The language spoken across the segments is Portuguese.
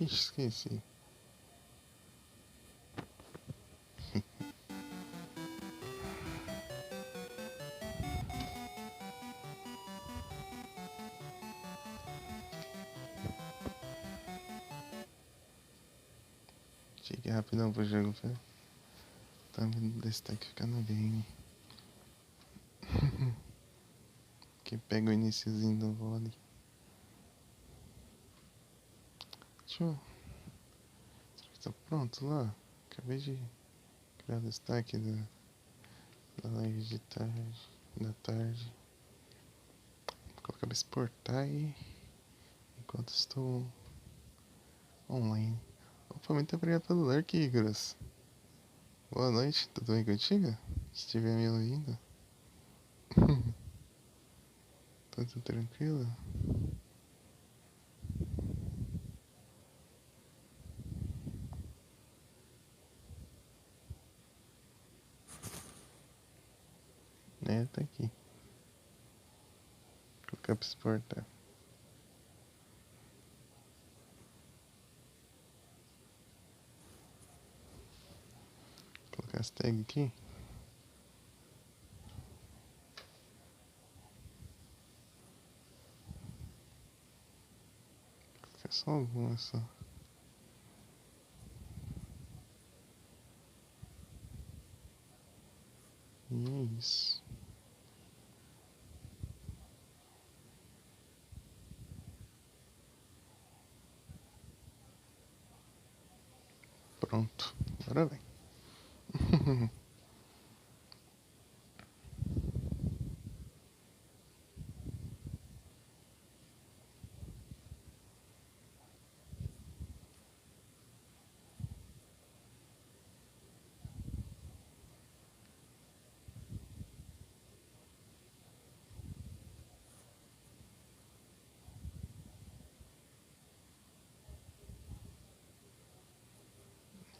Ixi, esqueci. Cheguei rapidão pro jogo, velho. Tá vendo o destaque ficando bem. Que pega o iniciozinho do vôlei. Deixa eu... Será que tá pronto lá? Acabei de criar o destaque da live de tarde. Da tarde. Vou colocar pra exportar aí. Enquanto estou online. Opa, muito obrigado pelo like, Igras. Boa noite, tudo bem contigo? Se estiver me ouvindo. Tudo tranquilo? É, tá aqui. Vou colocar pra exportar. Vou colocar as tags aqui. Vou colocar só algumas só. E é isso. Pronto. Agora vem.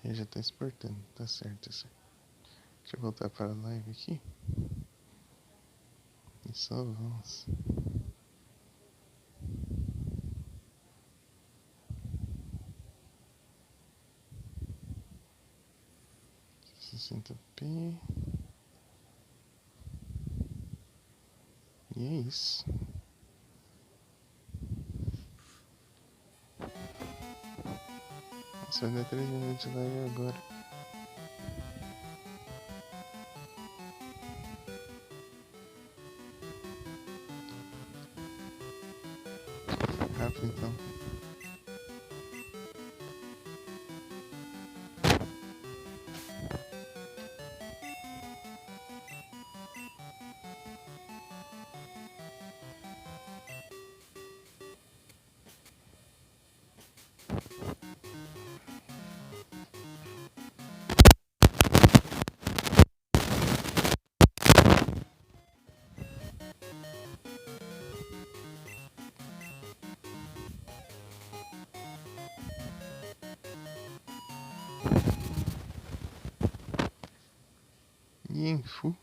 E já tá exportando. Tá certo isso. Deixa eu voltar para a live aqui. E só vamos. 60p. E é isso. Nossa, vai dar 3 minutos de live agora. Rápido então. E info.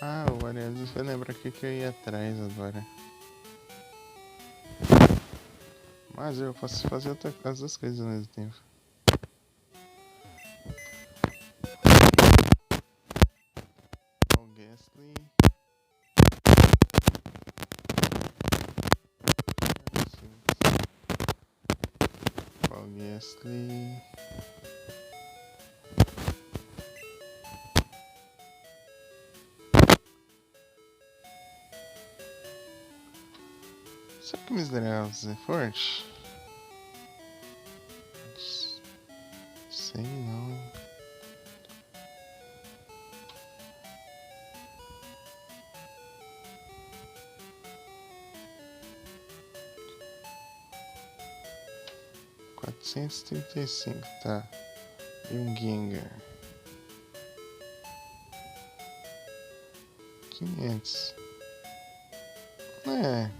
Ah, o Ariadne foi lembrar que eu ia atrás agora. Mas eu posso fazer as duas coisas ao mesmo tempo. Paul Gasly. Paul Gasly. Será que o Miseráveis é forte? Sei não. R$ 435, tá. E um Gengar. 500. É.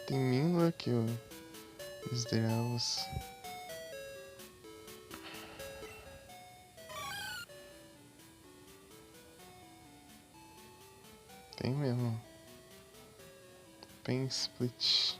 Tem mil aqui, ó. Miseráveis. Tem mesmo. Pen Split.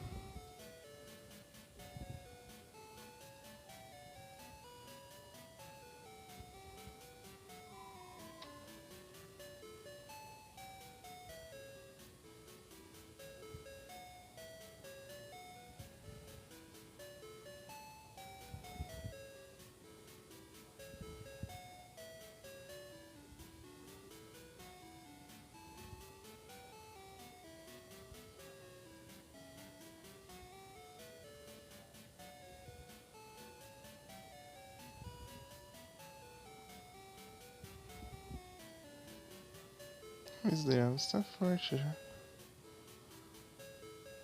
Miseráveis tá forte já.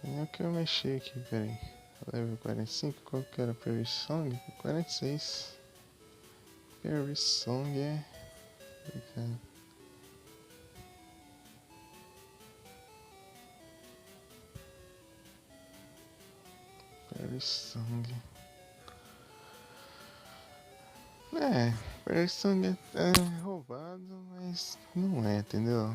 Nem o que eu mexi aqui, peraí. Level 45, qual que era? Perry Song? 46. Perry Song é. Perry Song. Perry Song é roubado, mas não é, entendeu?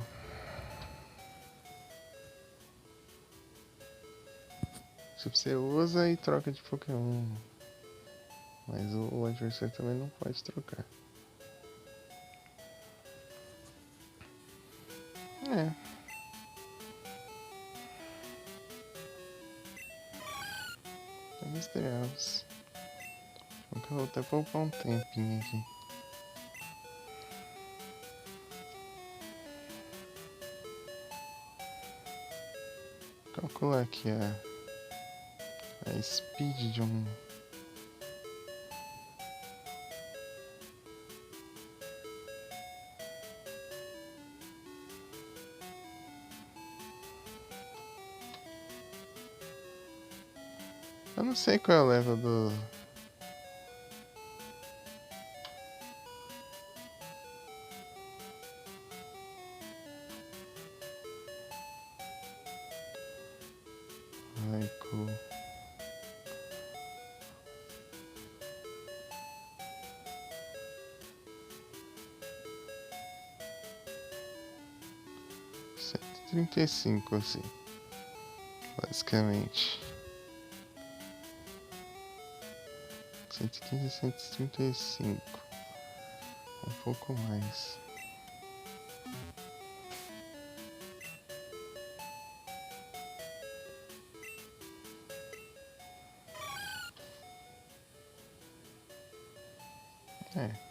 Tipo, você usa e troca de Pokémon. Mas o adversário também não pode trocar. É. É misterioso. Acho que eu vou até poupar um tempinho aqui. Calcular aqui a speed de um. Eu não sei qual é o level do. Raikou. 135, assim, basicamente. 115 e 135. Um pouco mais. É.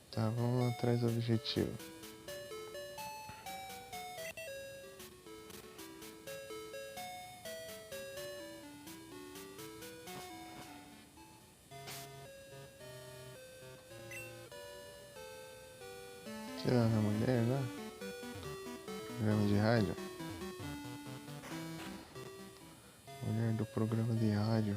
Tá, vamos atrás do objetivo. Tirar a mulher lá? Programa de rádio? Mulher do programa de rádio.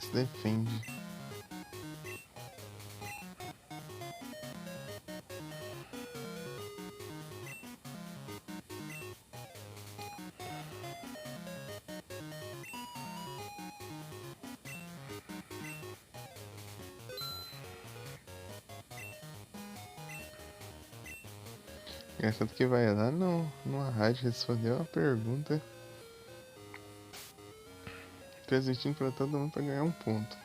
Se defende. Engraçado que vai lá numa rádio responder uma pergunta, transmitindo pra todo mundo pra ganhar um ponto.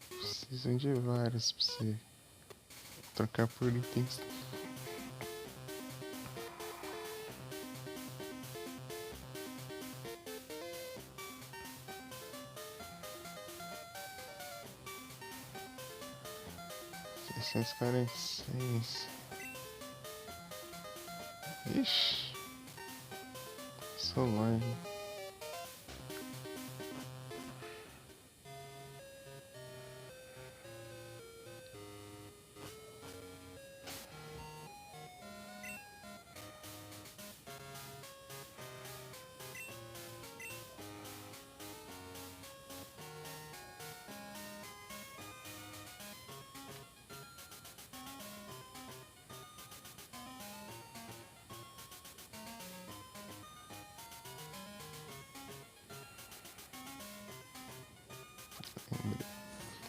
Precisam de vários pra você trocar por itens. R$646. Ixi, sou longe.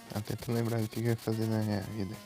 Tá tentando lembrar do que eu ia fazer na minha vida.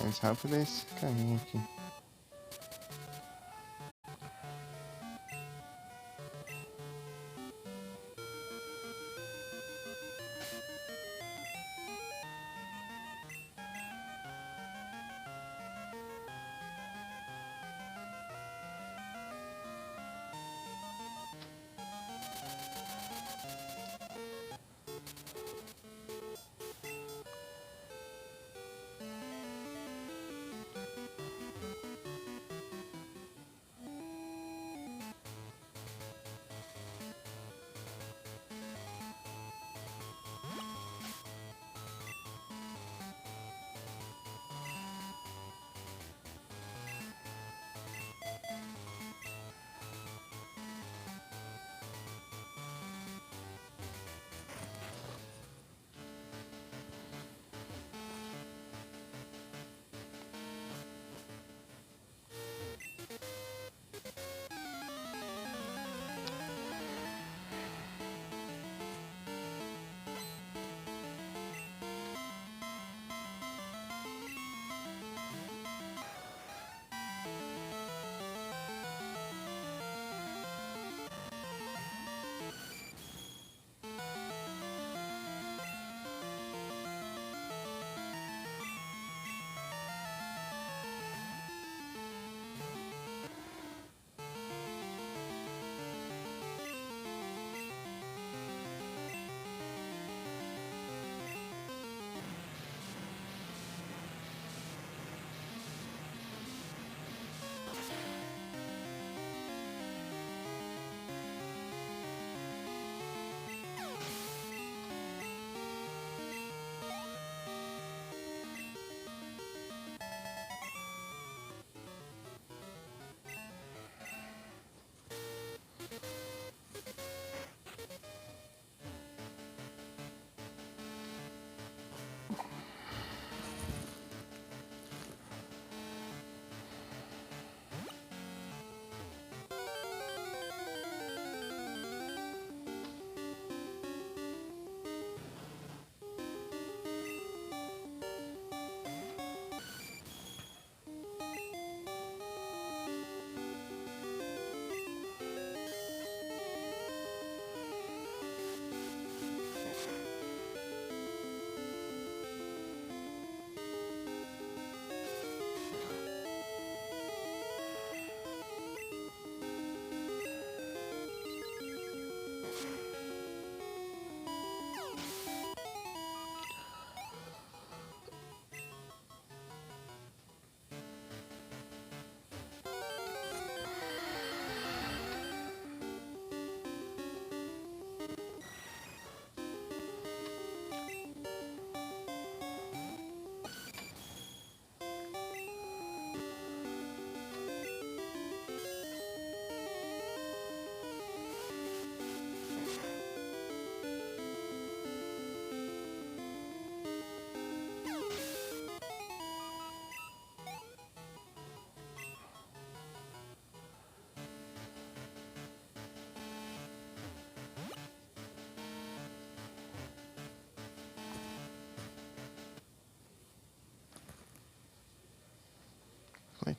Mais rápido é esse caminho aqui.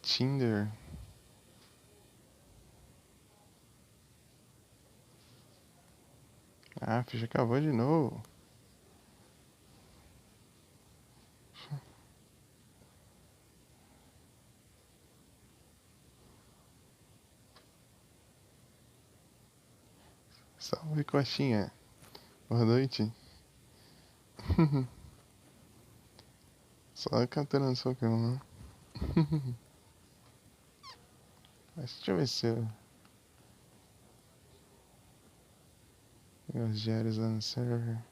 Tinder. Ah, já acabou de novo. Salve, coxinha. Boa noite. Só capturando Pokémon, né? Deixa eu ver se eu... Os diários lá no server.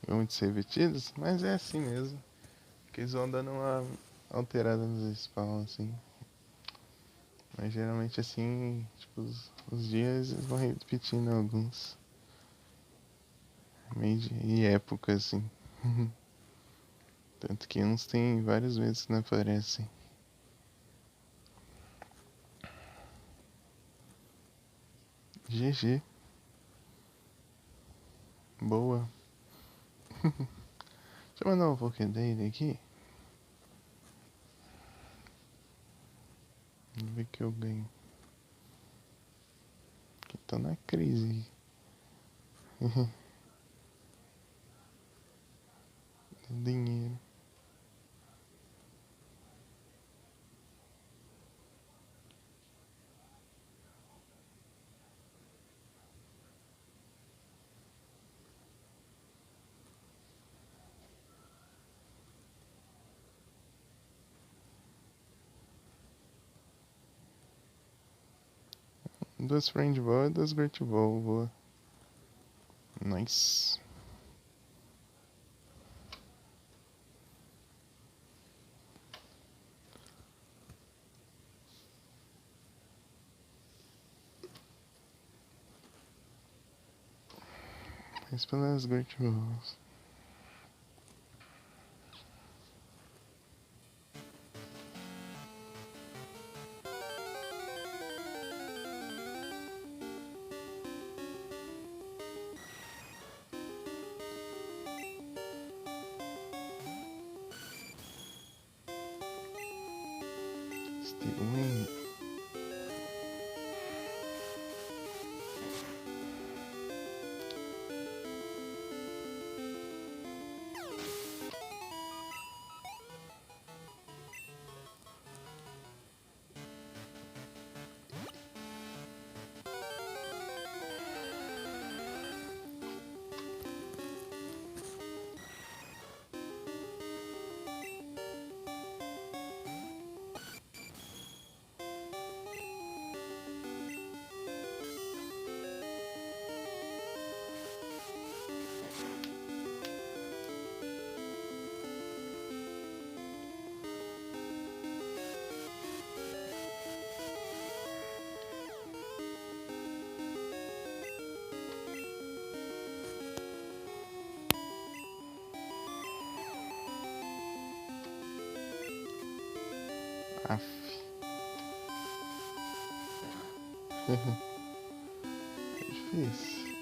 Muito ser repetidos, mas é assim mesmo. Porque eles vão dando uma alterada nos spawn, assim. Mas geralmente assim, tipo, os dias eles vão repetindo alguns. Meio de época, assim. Tanto que uns tem vários meses que não aparecem. GG. Boa. Deixa eu mandar um Pokédex aqui. Vamos ver o que eu ganho. Que tô na crise. Dinheiro. Duas Friend Ball e duas Great Ball. Boa. Nice. Mas pelas Great Balls. Steel Wing. Aff. É difícil.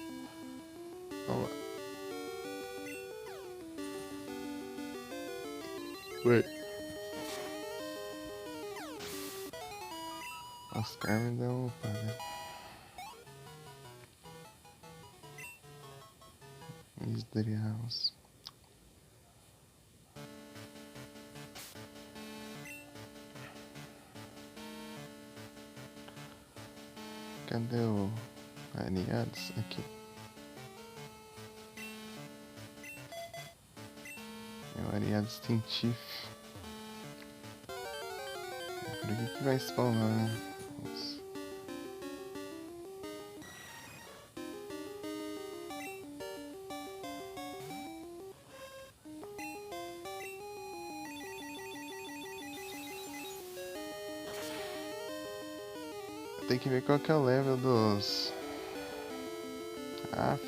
Vamos lá. Ué. Oscar me deu um opa, né? Mystery House. Cadê o aliados? Aqui. É o aliado científico. Por aqui que vai spawnar, né? Nossa. Tem que ver qual que é o level dos... Aff.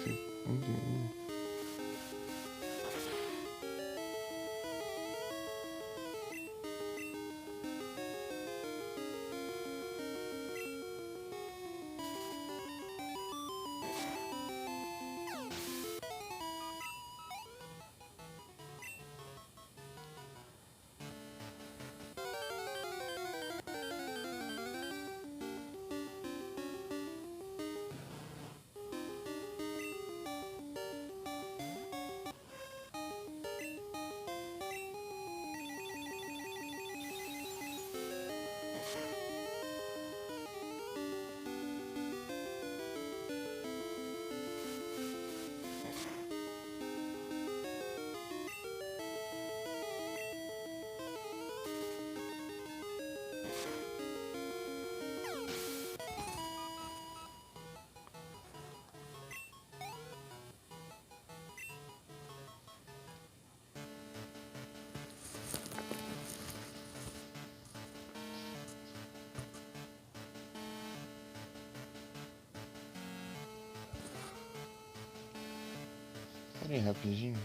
Pera aí, rapidinho.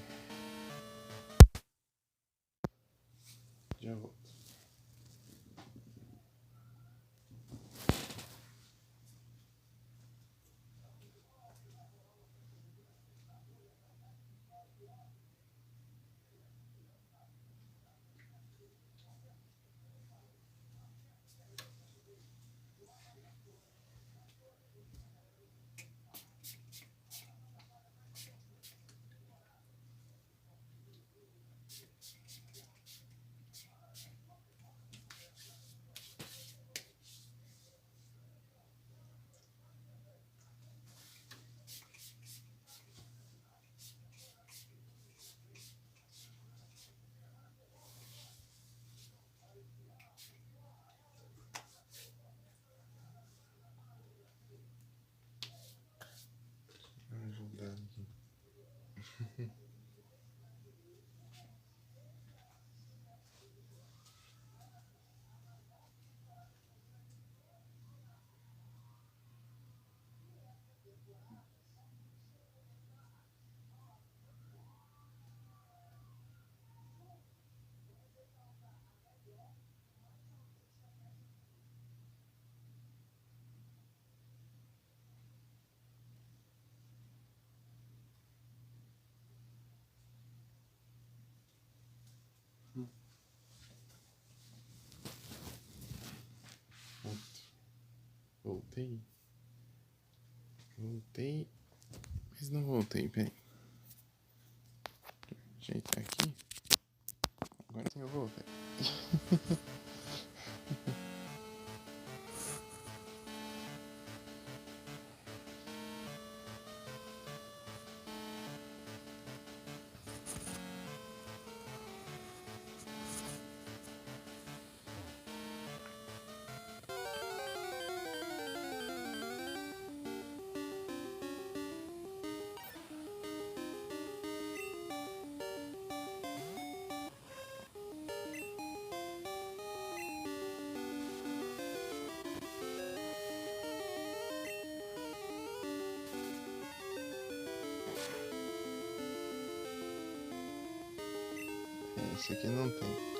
Já volto. Vou ajudar aqui. Voltei. Voltei. Mas não voltei, peraí. Ajeitar aqui. Agora sim eu voltei. Esse aqui não tem.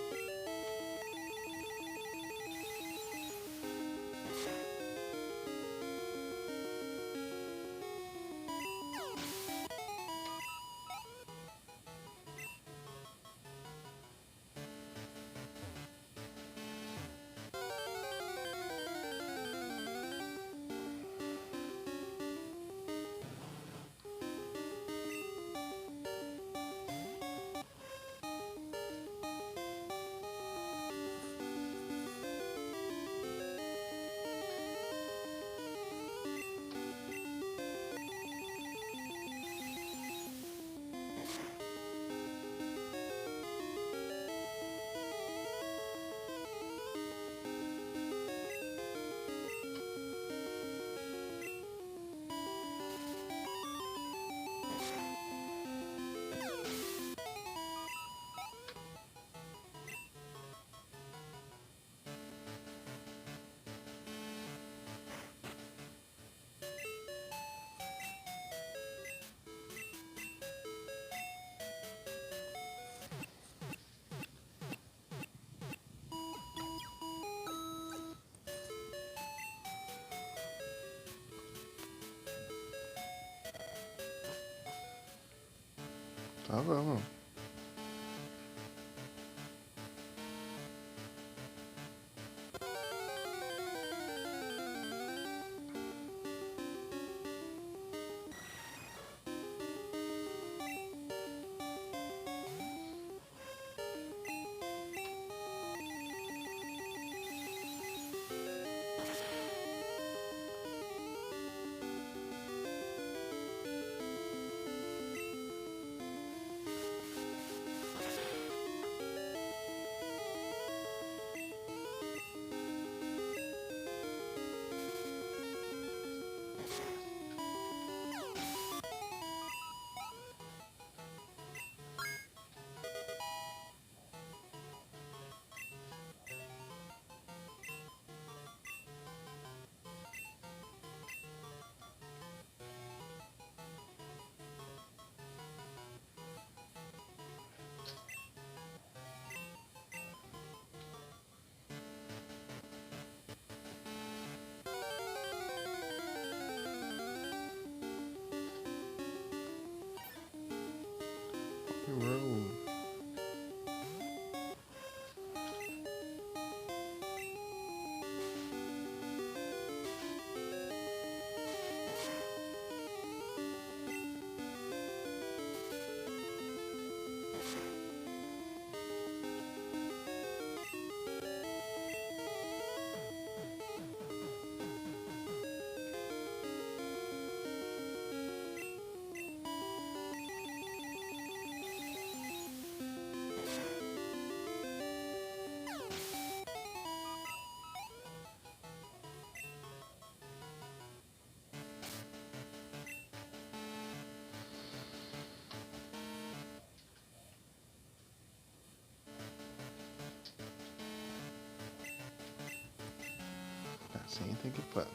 Tá bom. Roll. Assim tem que pá.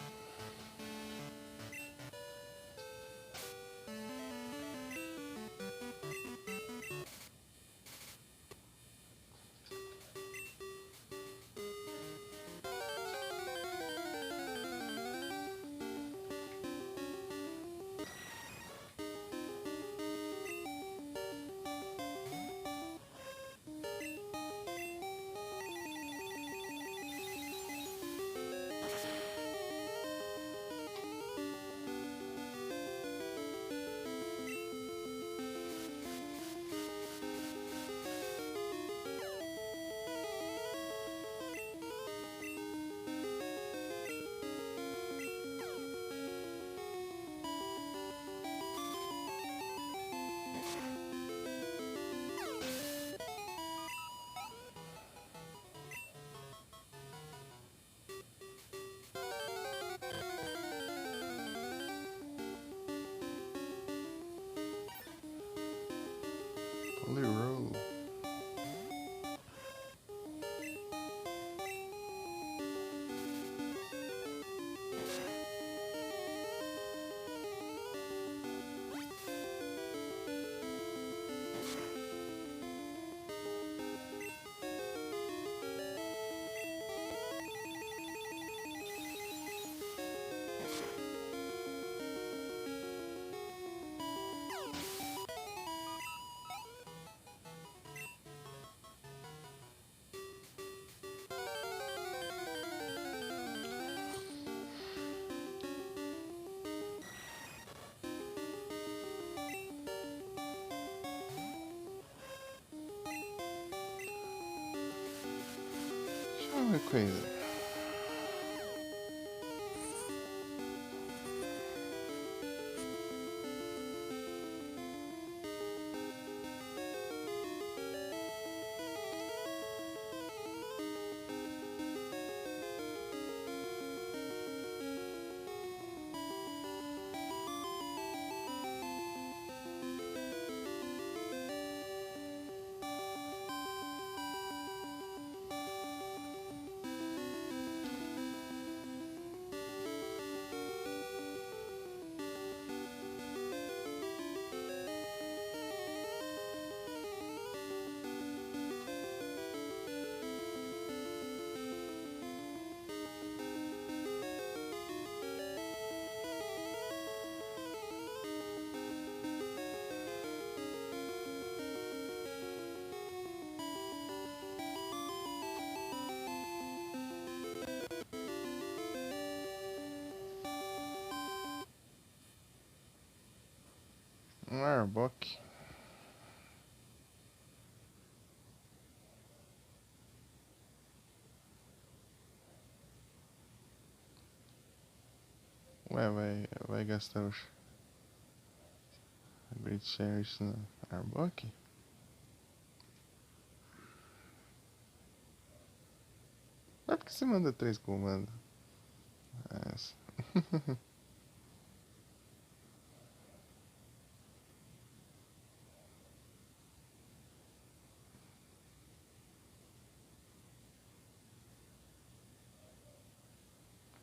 Holy roll. Deixa eu ver uma coisa. Um Arbok. Ué, vai gastar os Great Shares no Arbok? Mas por que você manda 3 comandos? Essa.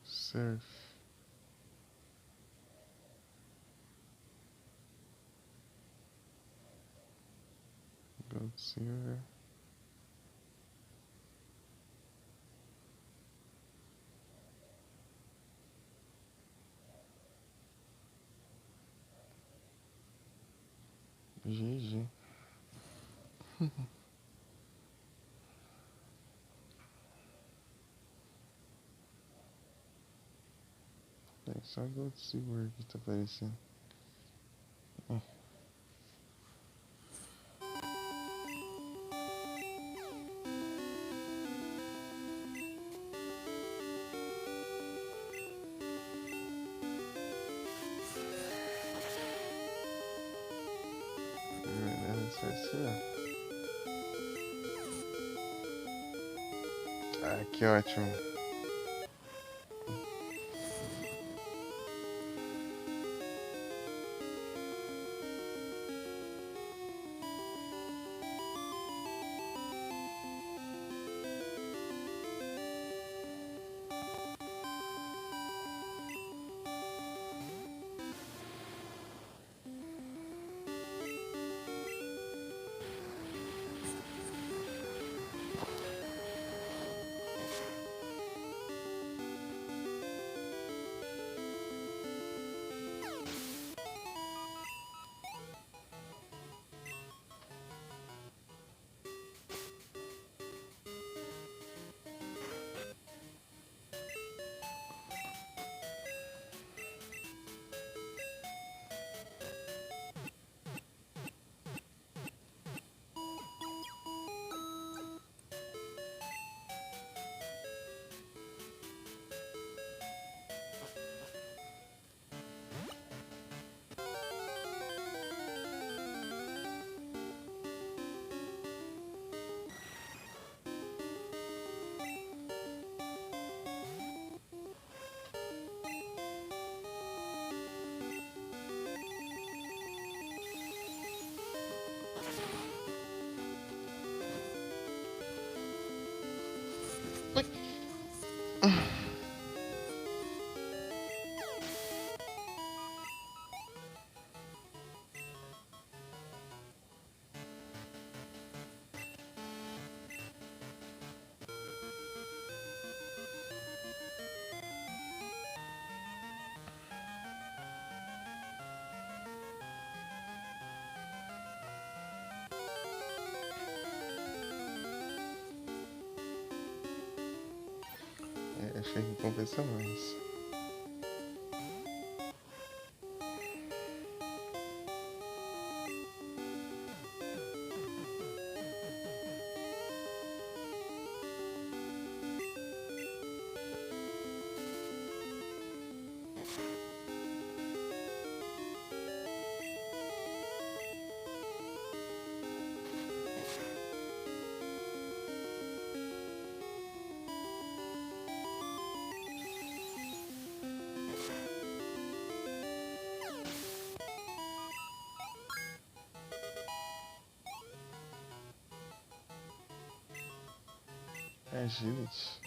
Surf. Gold Silver. GG. É só Gold Silver que tá aparecendo. É. Vai ser, ó. Ah, que ótimo. É, achei que compensa mais. Agility.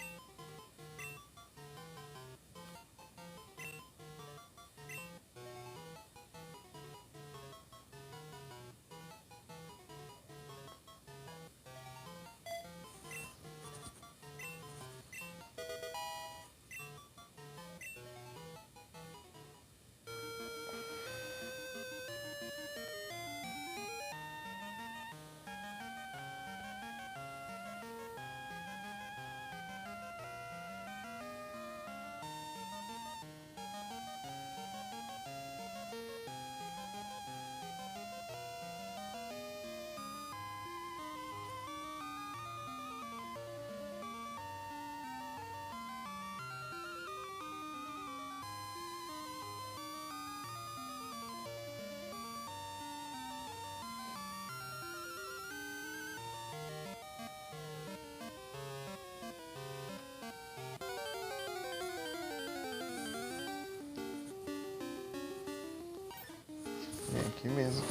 É aqui mesmo.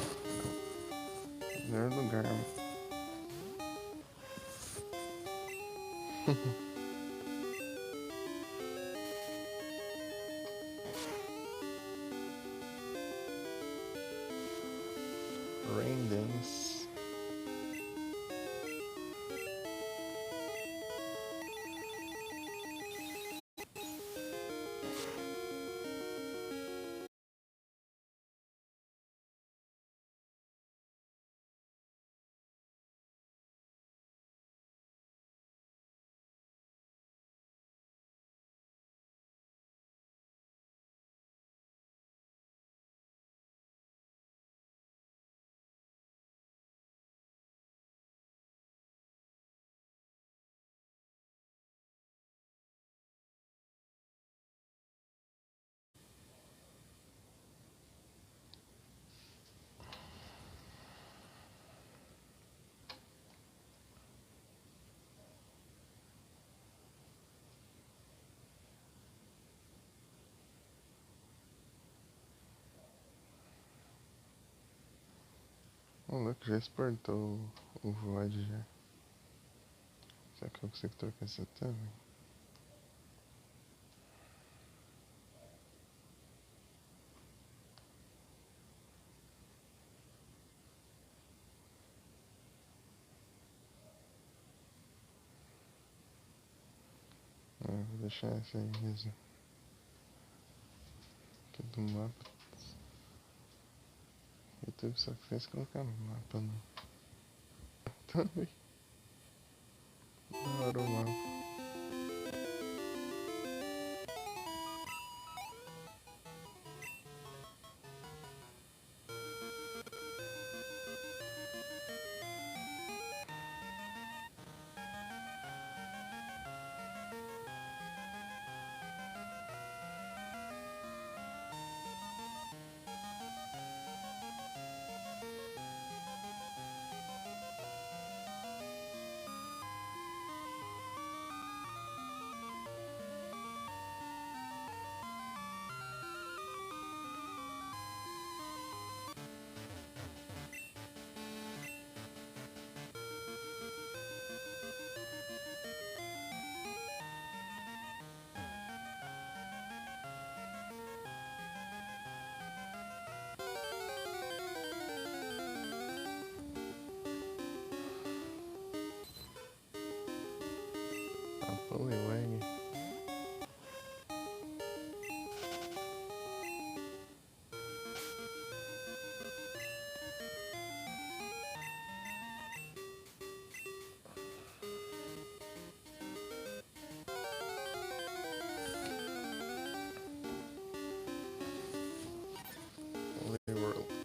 Melhor lugar. Rain Dance. O louco, já exportou o VOD já. Será que eu consigo trocar essa tela? Vou deixar essa aí mesmo. Aqui do mapa. YouTube só fez colocar no mapa, não. Também. Da hora o mapa. Poliwag. World.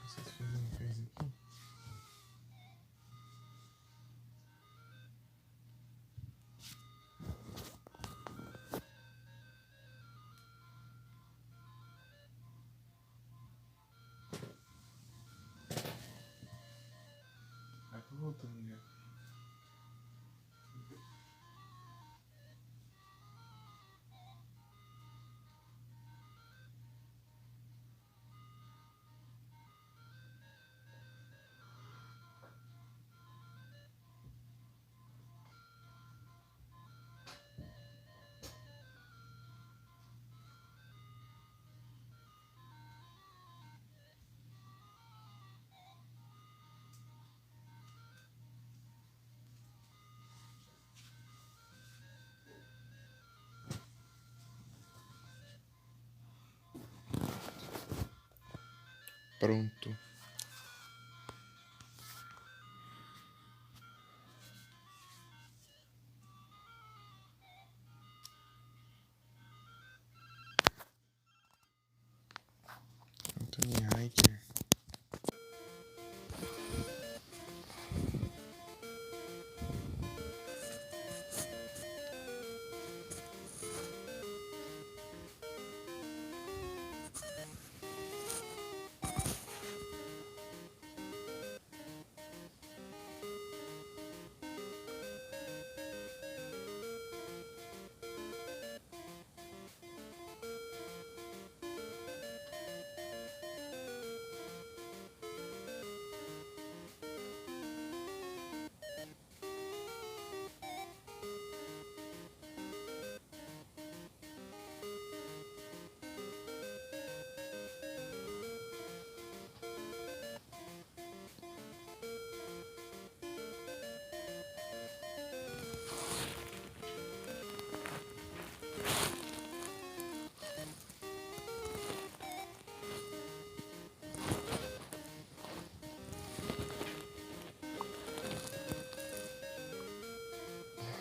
Vocês fazem uma coisa aqui. Tô voltando já. Pronto. Anthony Hiker.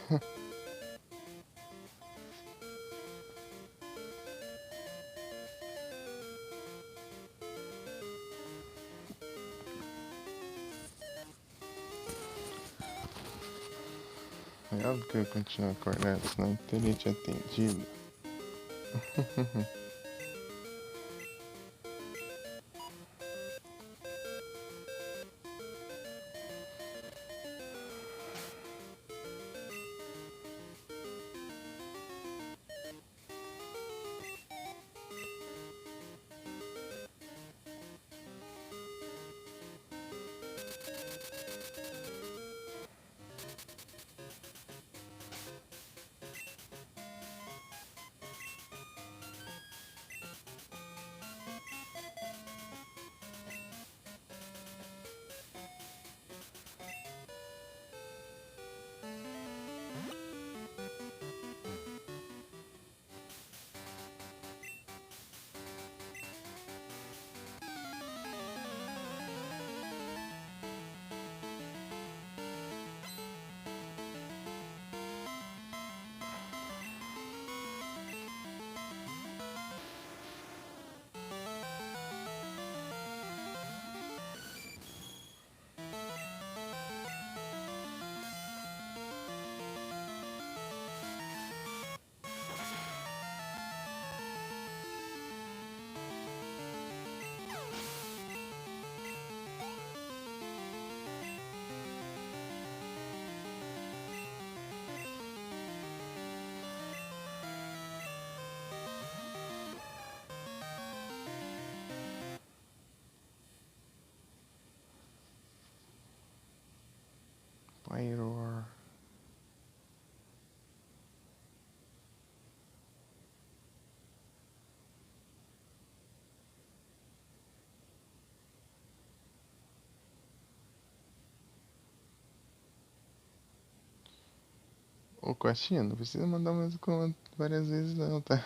É óbvio que eu continuo acordado, senão eu teria te atendido. Pyroar. Ô, Coxinha, não precisa mandar o mesmo comando várias vezes não, tá?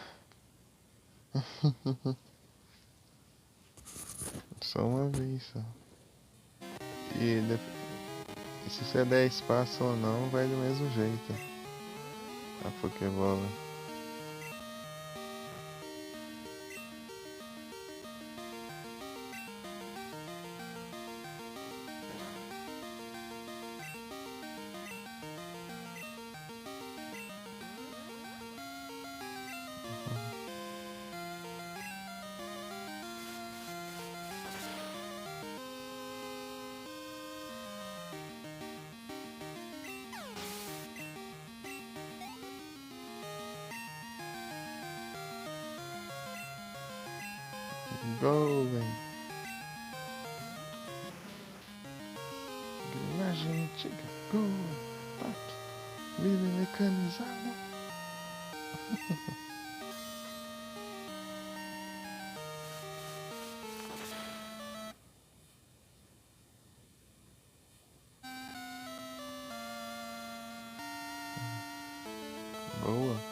Só uma vez só. E se você der espaço ou não, vai do mesmo jeito. A Pokébola. Go, velho. Grilagem antiga. Go. Ataque. Líder mecanizado. Boa.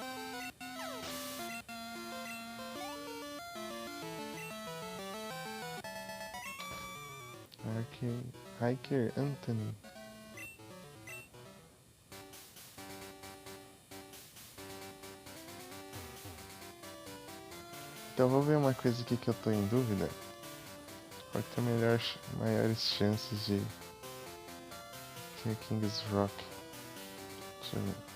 Hiker Anthony. Então vou ver uma coisa aqui que eu tô em dúvida. Qual que tem maiores chances de ser King's Rock? Deixa eu ver.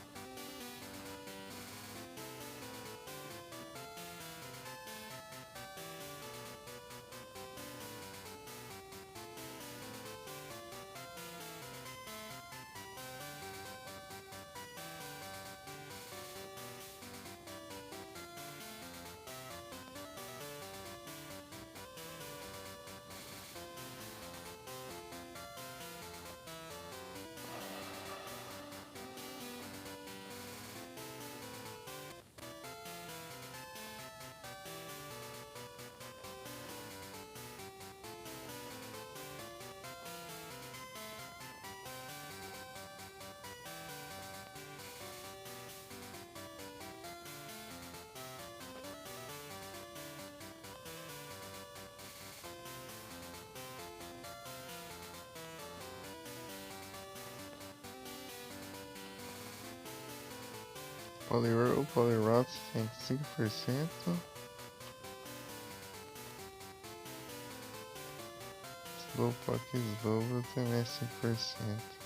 O Polirox tem 5%. Slowpoke Slow também é 5%.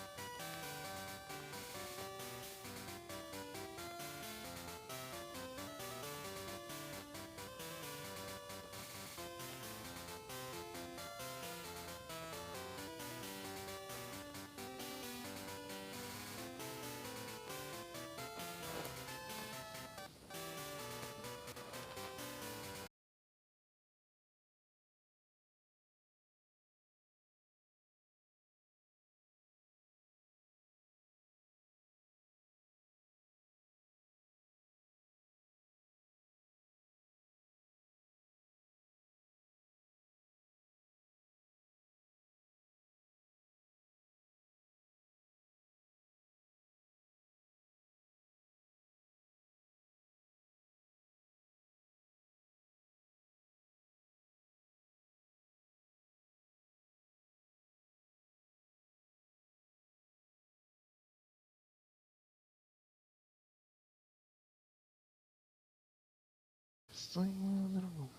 Sonhando.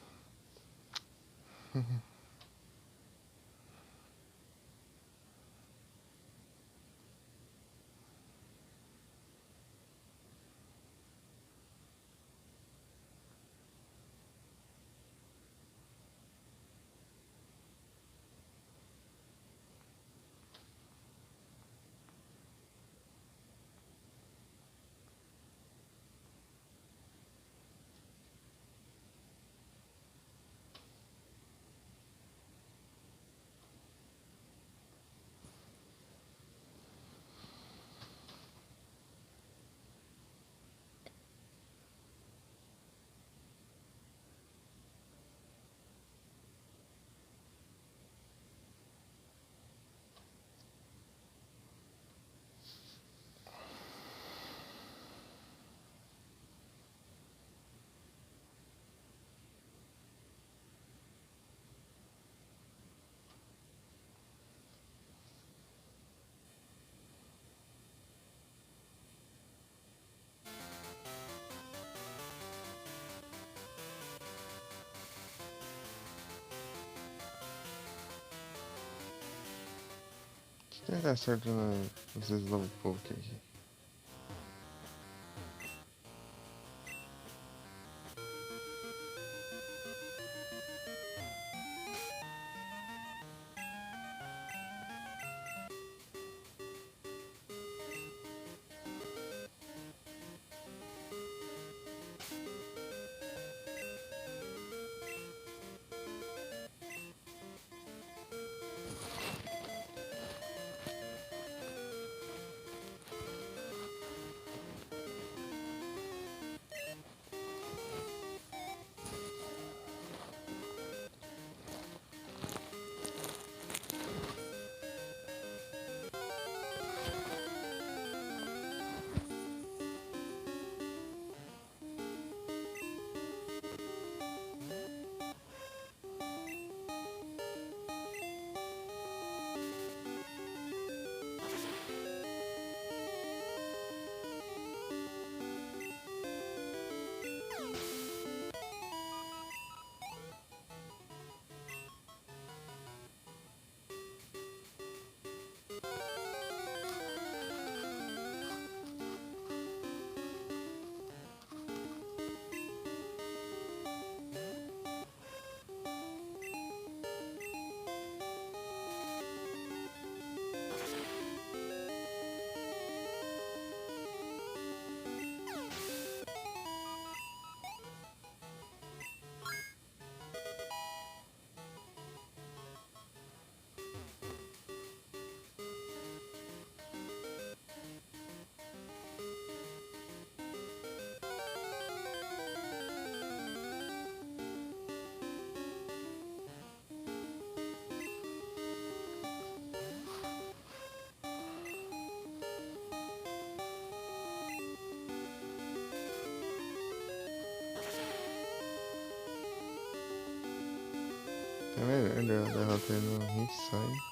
Que vai dar certo nos Slowpoke aqui. É melhor derrotar no Hit Sai.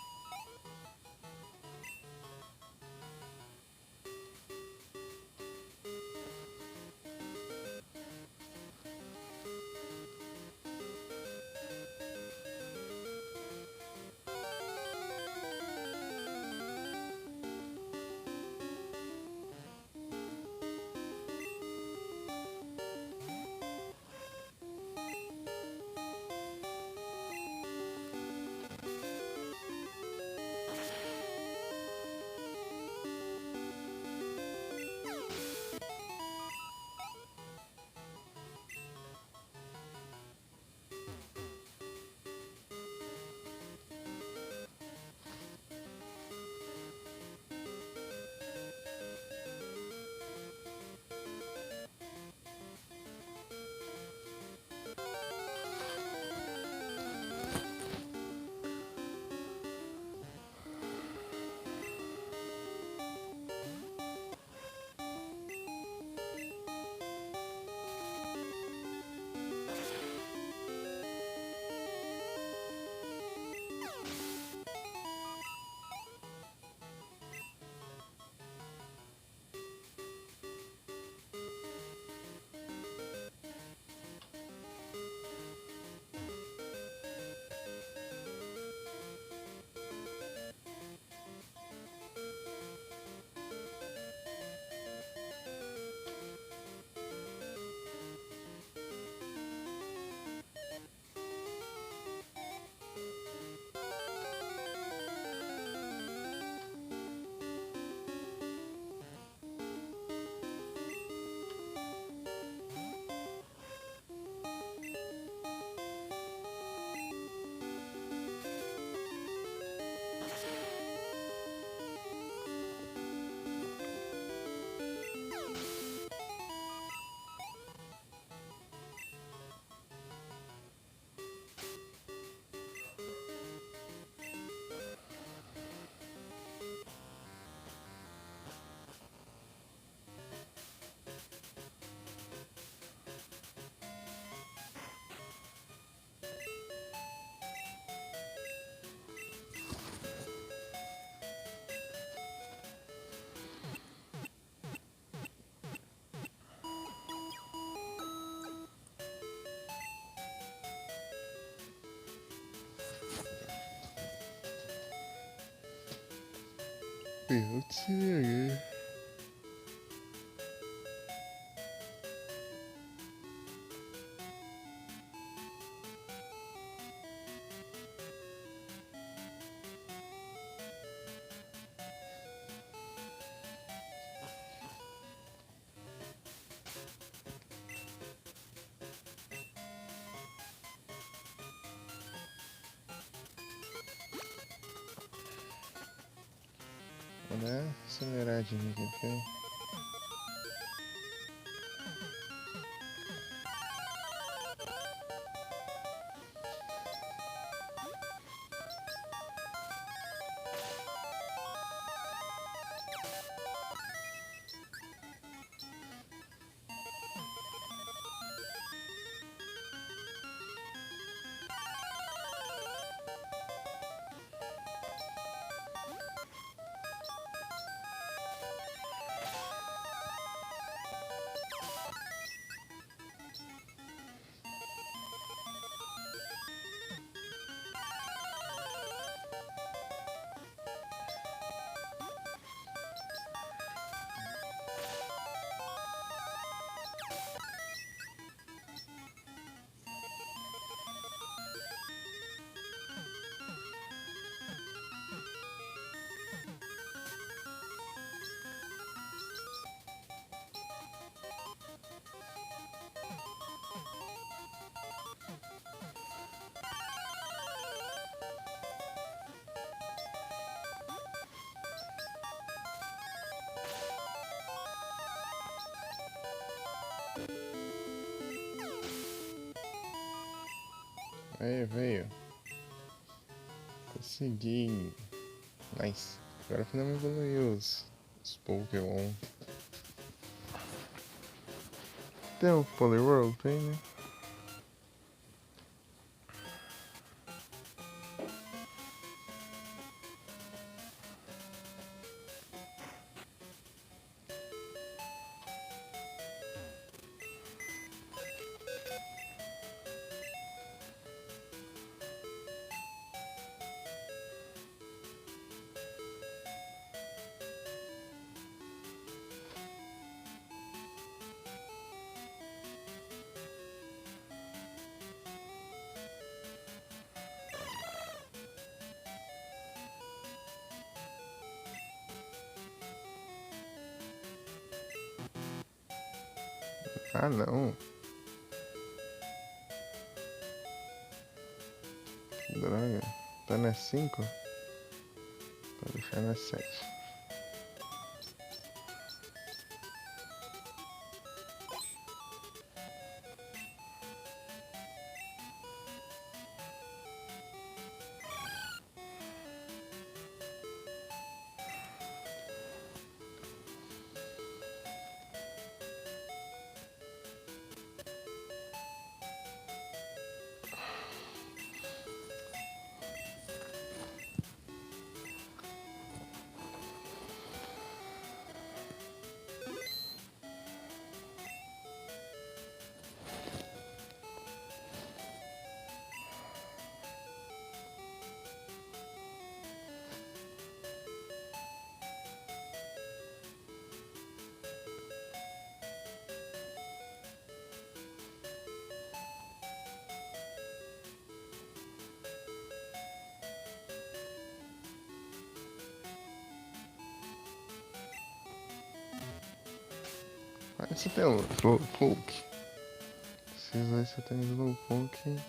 Otsurugi. Vou dar uma aceleradinha aqui, ok? Aí, veio. Consegui. Nice. Agora finalmente evoluiu os Pokémon. Tem o Poliwhirl? Tem, né? Ah, não. Que droga. Tá na 5? Vou deixar na 7. Mas você tem um Slowpoke? Esses dois você tem Slowpoke.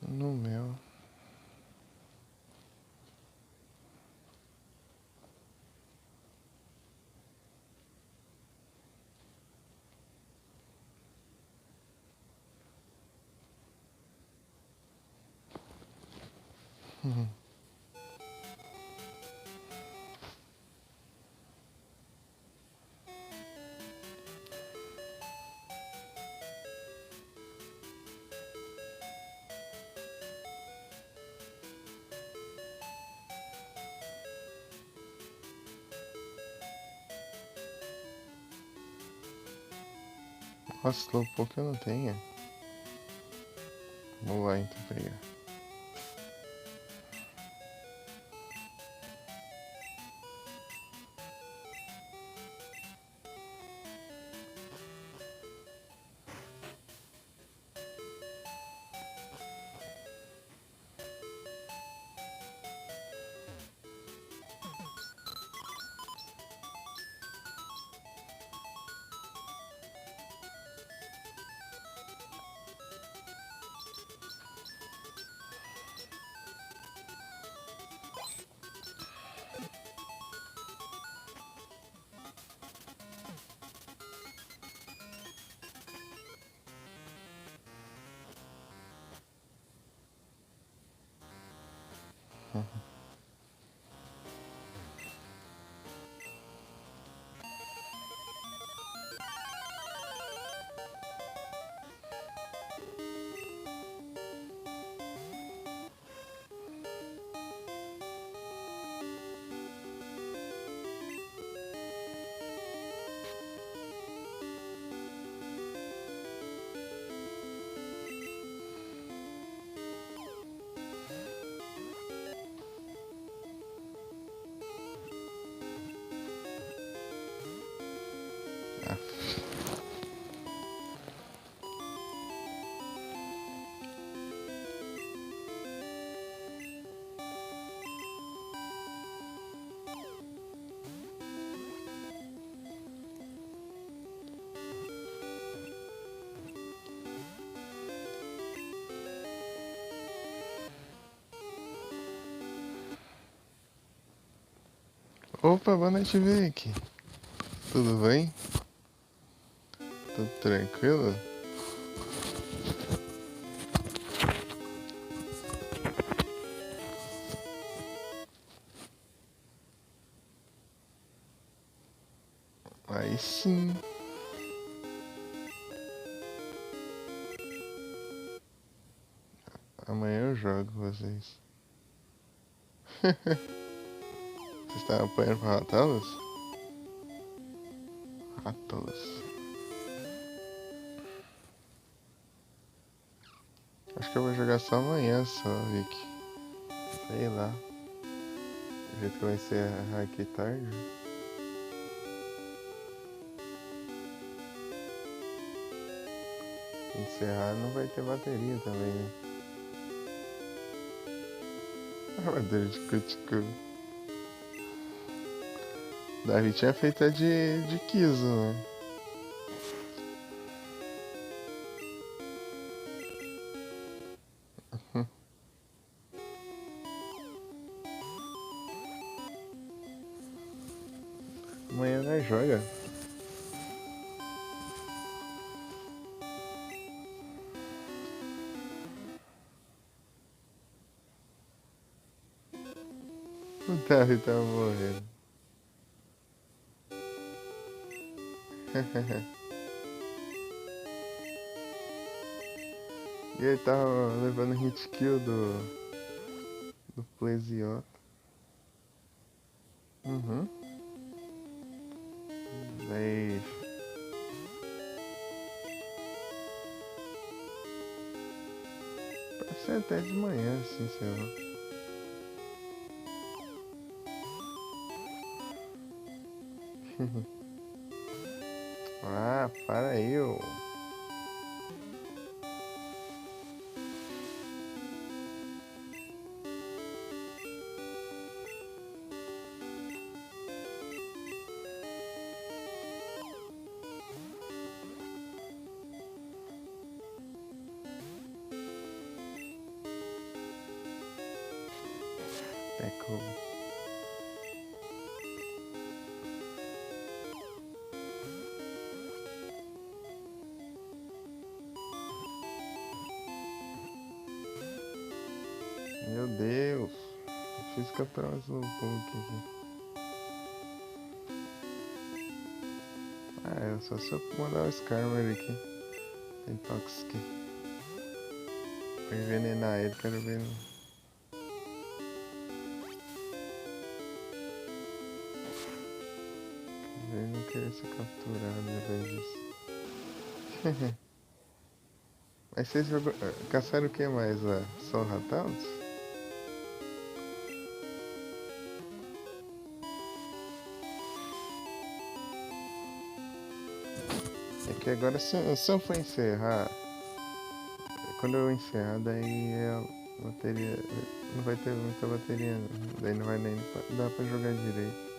No meu. Nossa, Slowpoke eu não tenho. Vamos lá então pegar. Opa, boa noite, Vicky. Tudo bem? Tudo tranquilo? Aí sim. Amanhã eu jogo vocês. Vocês estão apanhando pra Ratalos? Ratalos. Acho que eu vou jogar só amanhã só, Vicky. Sei lá. Do jeito que vai ser aqui tarde. Encerrar não vai ter bateria também, né? A bateria de Cuticu. Davi tinha feito a de Kizo, né? Amanhã nós joga. O Davi tá morrendo. E ele tava levando hit kill do Pleziota. Uhum. Daí. Pode ser até de manhã, assim, sei lá. Ah, para aí, ô. Pecou. Meu Deus. Fiz capturar mais um pouco aqui. Ah, é só se eu mandar o Skarmory aqui. Tem Toxic. Vou envenenar ele, quero ver. Ele não querer ser capturado depois disso. Mas vocês caçaram o que mais lá? Só ratalos? É que agora se eu for encerrar, quando eu encerrar, daí a bateria. Não vai ter muita bateria, não. Daí não vai nem dar pra jogar direito.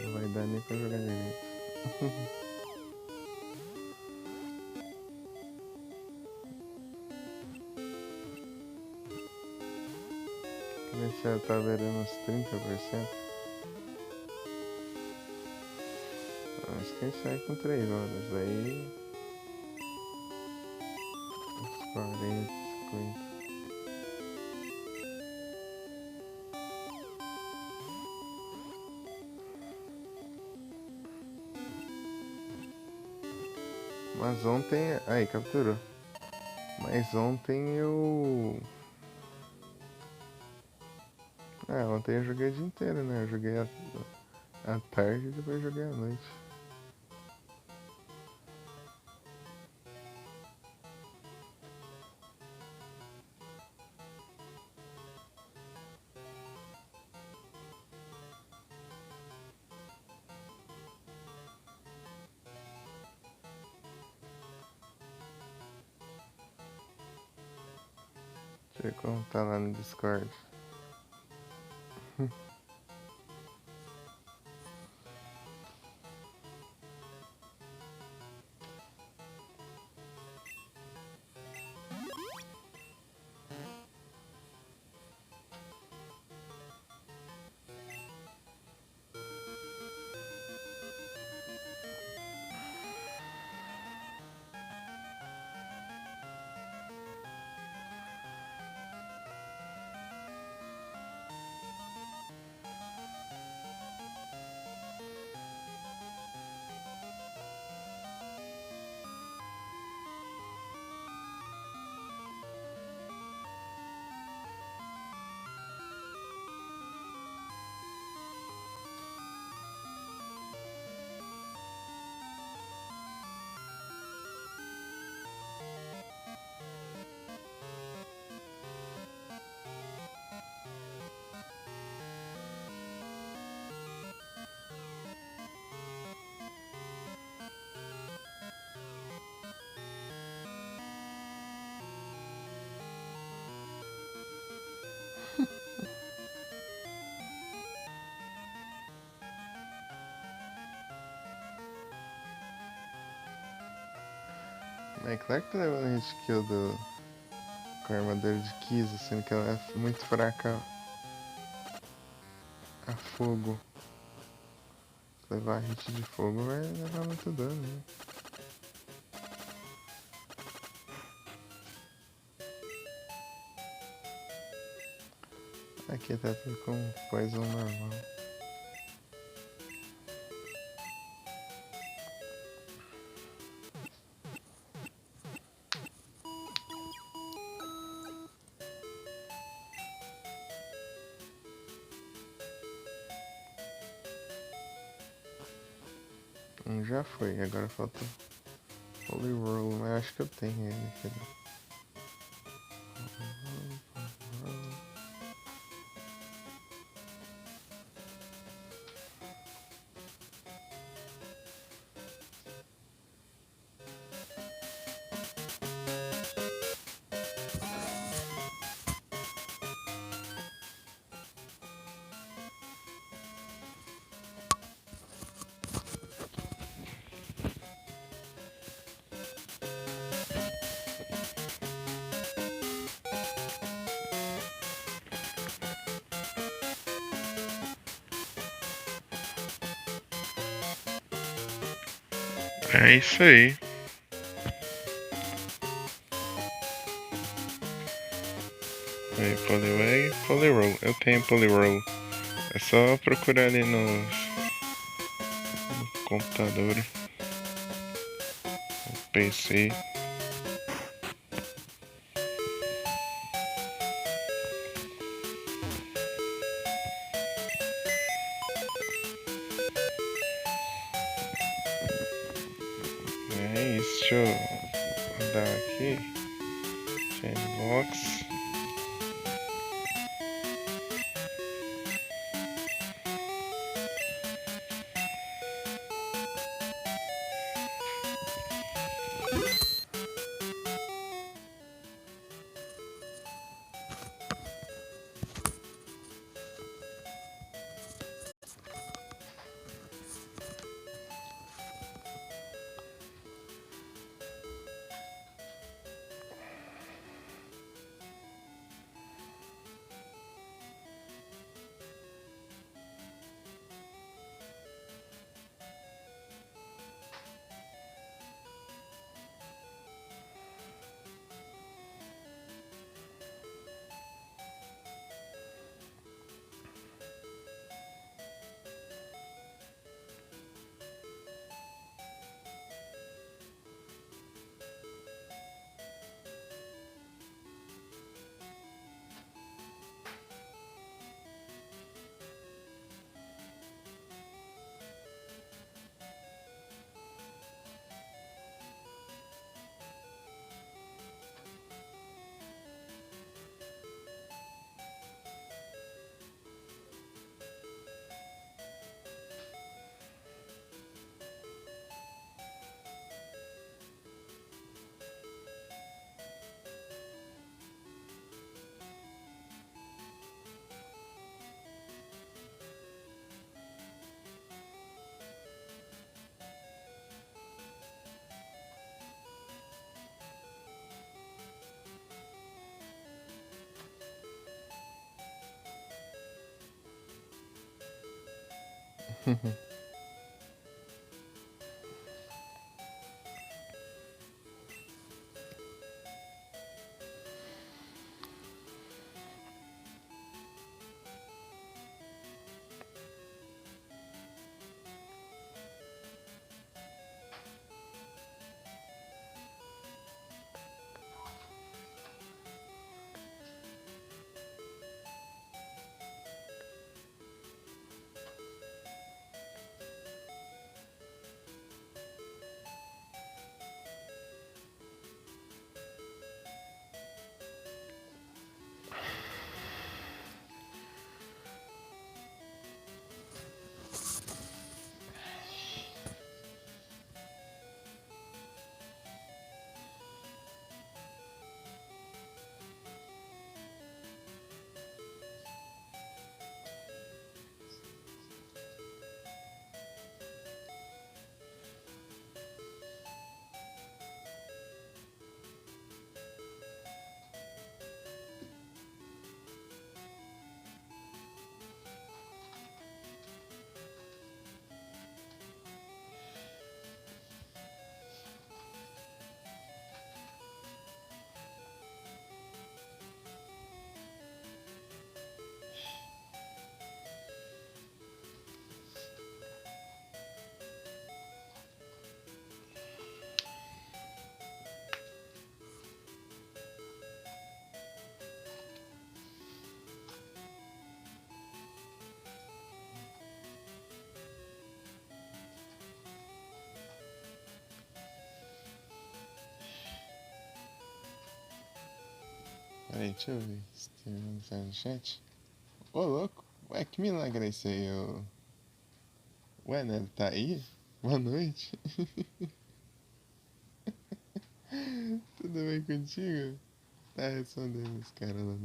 Não vai dar nem pra jogar direito. Deixa já tá beirando uns 30%. Acho que a gente sai com 3 horas. Daí. Uns 40, 50. Mas ontem. Aí, capturou. Mas ontem eu. Ah, ontem eu joguei o dia inteiro, né? Eu joguei à tarde e depois joguei à noite. Deixa eu ver como tá lá no Discord. É claro que tá levando a hit kill com a armadura de Kiza, sendo que ela é muito fraca a fogo. Levar hit de fogo vai levar muito dano, né? Aqui tá tudo com poison normal. Já foi, agora falta Holy Roll, mas eu acho que eu tenho ele aqui. É isso aí. Aí, Poliwag, Poliroll. Eu tenho Poliroll. É só procurar ali no computador, no PC. É isso. Dar aqui. Chainbox. Peraí, deixa eu ver se tem uma mensagem no chat. Ô, louco. Ué, que milagre é esse aí? Ué, né? Tá aí? Boa noite. Tudo bem contigo? Tá respondendo os caras lá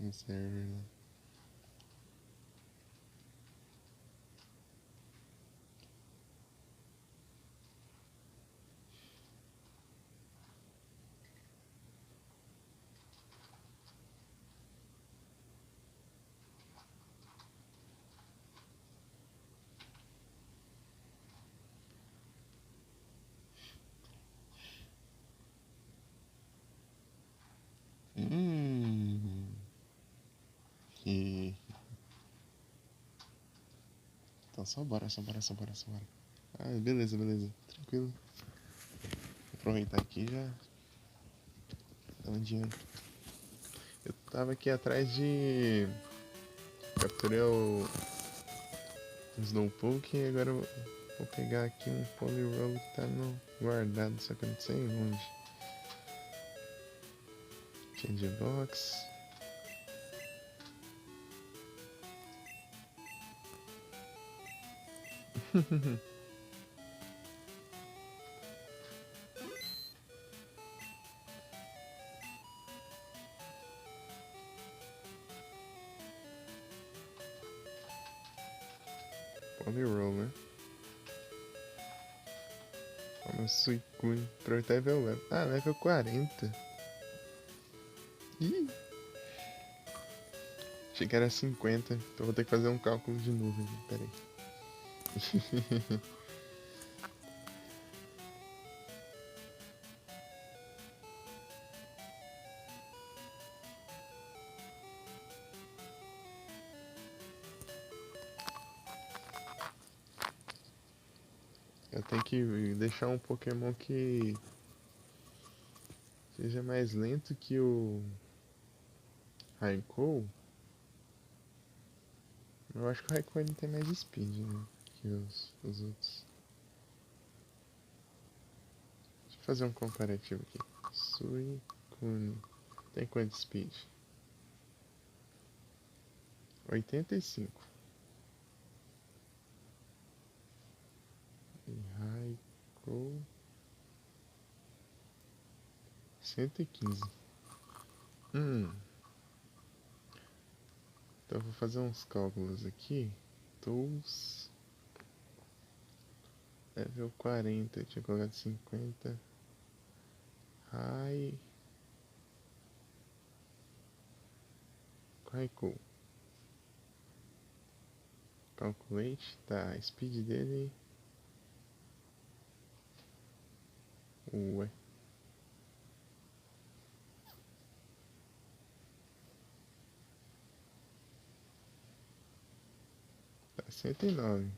no server, né? Hum. E... Então só bora, só bora, só bora, só bora. Ah, beleza, beleza. Tranquilo. Vou aproveitar aqui e já dar um dia. Eu tava aqui atrás de... Capturei o Slowpoke e agora eu vou pegar aqui um Poliwhirl que tá no guardado, só que eu não sei onde. Change box. Polyroller. Vamos Suicune. Protevel level. Ah, level 40. Ih! Achei que era 50. Então vou ter que fazer um cálculo de novo aqui. Pera aí. Eu tenho que deixar um Pokémon que seja mais lento que o Raikou. Eu acho que o Raikou ele tem mais speed, né, que os outros. Deixa eu fazer um comparativo aqui. Suicune tem quanto speed? 85. E Raikou 115. Então eu vou fazer uns cálculos aqui. Tools. Level 40. Eu tinha colocado 50. Raikou. Calculate. Tá, a speed dele. Ué. Tá, 109.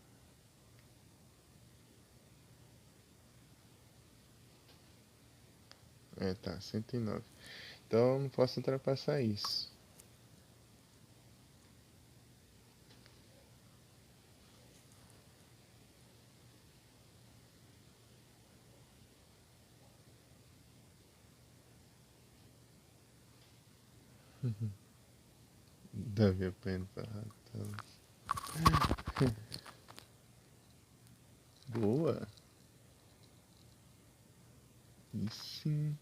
É, tá, 109. Então não posso ultrapassar isso. Deve pensar. Boa. E sim.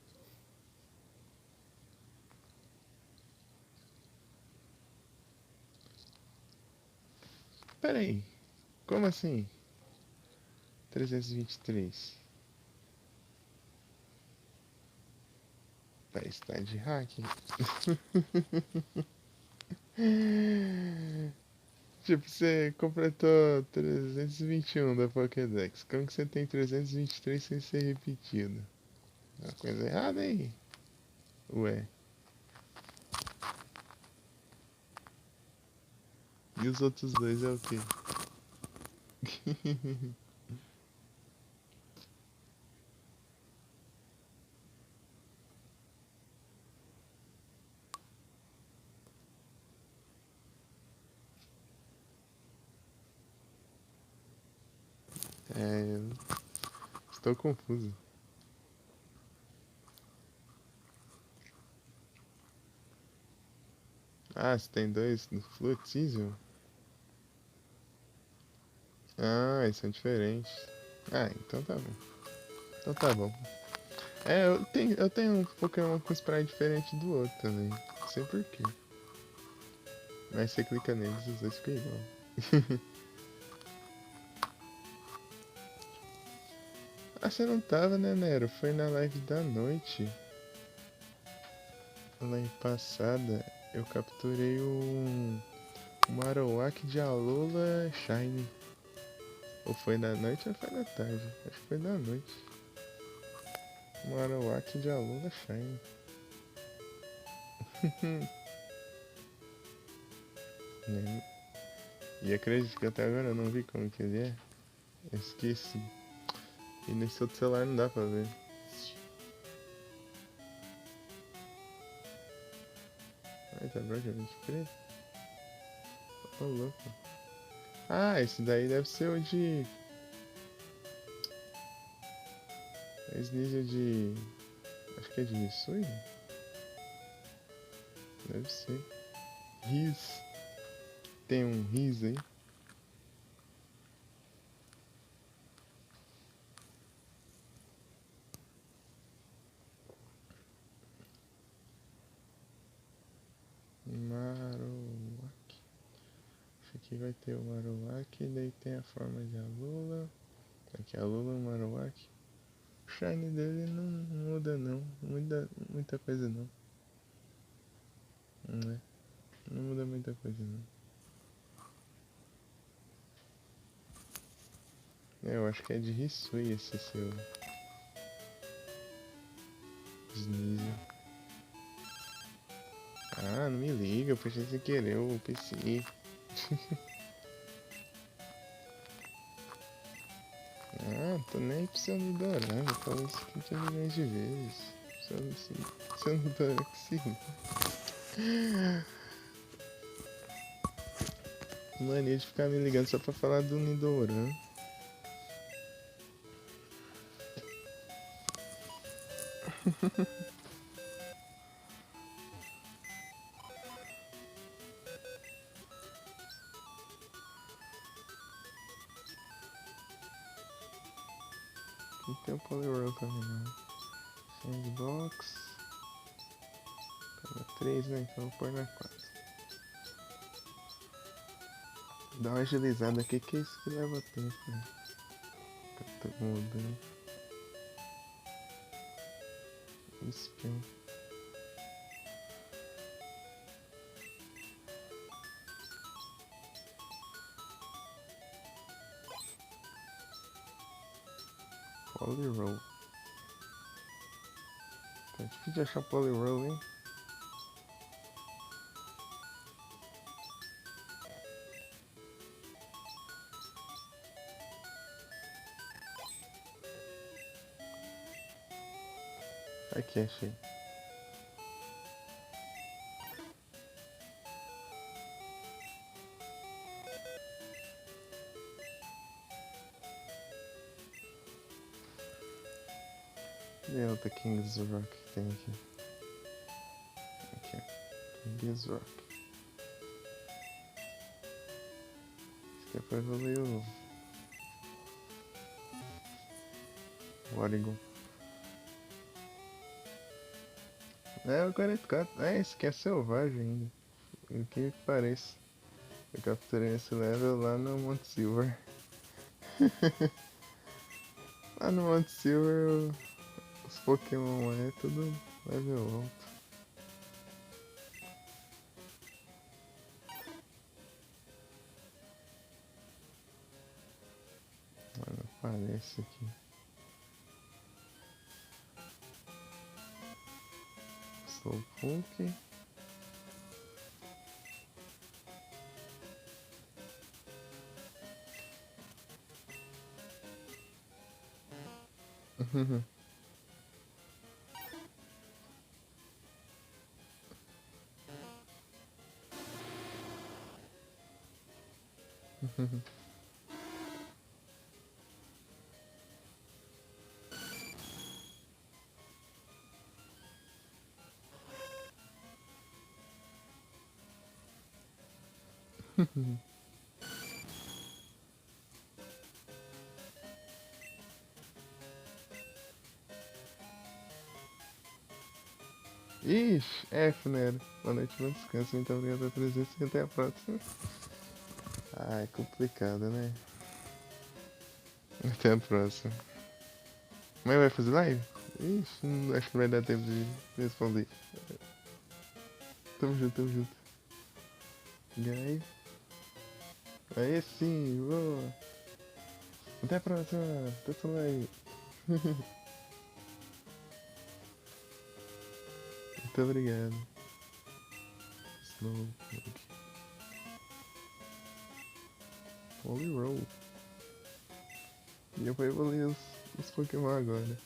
Pera aí. Como assim? 323. Vai estar de hack. Tipo, você completou 321 da Pokédex. Como que você tem 323 sem ser repetido? Uma coisa errada aí. Ué. E os outros dois é o quê? É. Estou confuso. Ah, você tem dois no Flutisio? Ah, eles são diferentes. Ah, então tá bom. Então tá bom. É, eu tenho um Pokémon com spray diferente do outro também. Não sei porquê. Mas você clica neles e os dois ficam igual. Ah, você não tava, né, Nero? Foi na live da noite. Na live passada, eu capturei um Marowak de Alola Shine. Ou foi na noite ou foi na tarde? Acho que foi na noite. Um Marowak de Alola Shine. Né? E acredito que até agora eu não vi como que ele é. Eu esqueci. E nesse outro celular não dá pra ver. Ai, tá praticamente preto. Ô, louco. Ah, esse daí deve ser o de... Esse nível de... Acho que é de Misui? Deve ser. Riz. Tem um riz aí? Marowak. Esse aqui vai ter o Marowak, daí tem a forma de Alola. Aqui a Alola, o Marowak. O shine dele não muda não, muita coisa não. Né? Não muda muita coisa não. Eu acho que é de Hisui esse seu Sneasel. Ah, não me liga, eu puxei sem querer o PC. Ah, tô nem aí pro seu Nidoran, eu falo isso 30 milhões de vezes. Seu Nidoran que sim. Mania de ficar me ligando só pra falar do Nidoran. Não tem o Poliwhirl também não. Sandbox. Tá na 3, né? Então eu vou pôr na 4. Dá uma agilizada aqui que é isso que leva tempo, né? Tô mudando. Espião. Poliwhirl. Tá difícil de achar Poliwhirl, hein? Aqui, achei. Cadê a outra King's Rock que tem aqui? Aqui, ó. King's Rock. Isso aqui é pra evoluir o Oregon. É o 44. É, esse aqui é selvagem ainda. O que parece. Eu capturei esse level lá no Monte Silver. Lá no Monte Silver os Pokémon é tudo level alto. Mano, parece aqui. Slowpoke. Ixi, F, né? Boa noite, bom descanso. Muito obrigado pela presença e até a próxima. Ah, é complicado, né? Até a próxima. Mas vai fazer live? Ixi, acho que não vai dar tempo de responder. Tamo junto, tamo junto. E aí? Aí sim, boa. Até a próxima. Até a live. Muito obrigado. Slowpoke. Poliwhirl. E eu vou evoluir os Pokémon agora.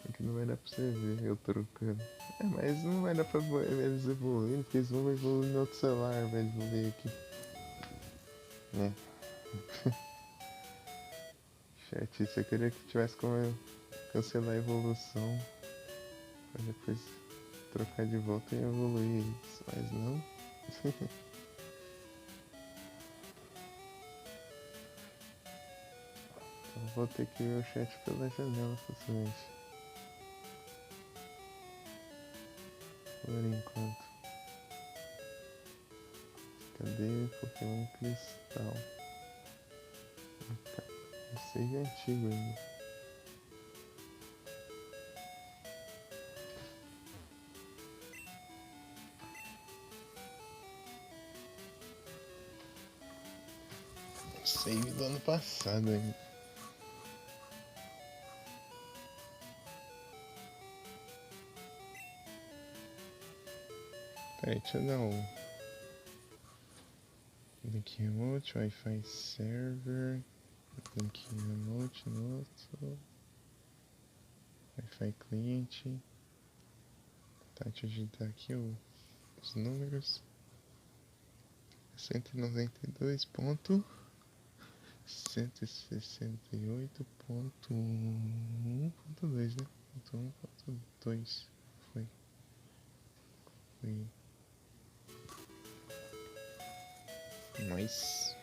Aqui não vai dar pra você ver eu trocando. É, mas não vai dar pra eles evoluírem, porque eles vão evoluir no outro celular, vai evoluir aqui. Né? Chatice, eu queria que tivesse como eu cancelar a evolução. Pra depois trocar de volta e evoluir isso, mas não. Então vou ter que ver o chat pela janela facilmente. Por enquanto. Cadê Pokémon Cristal? Esse aí é antigo ainda. Save do ano passado ainda. Peraí, deixa eu dar um link remote, Wi-Fi server, link remote no outro, Wi-Fi cliente. Tá, deixa eu digitar aqui os números. 192.168.1.2, né? 1.1.2 foi. Nice.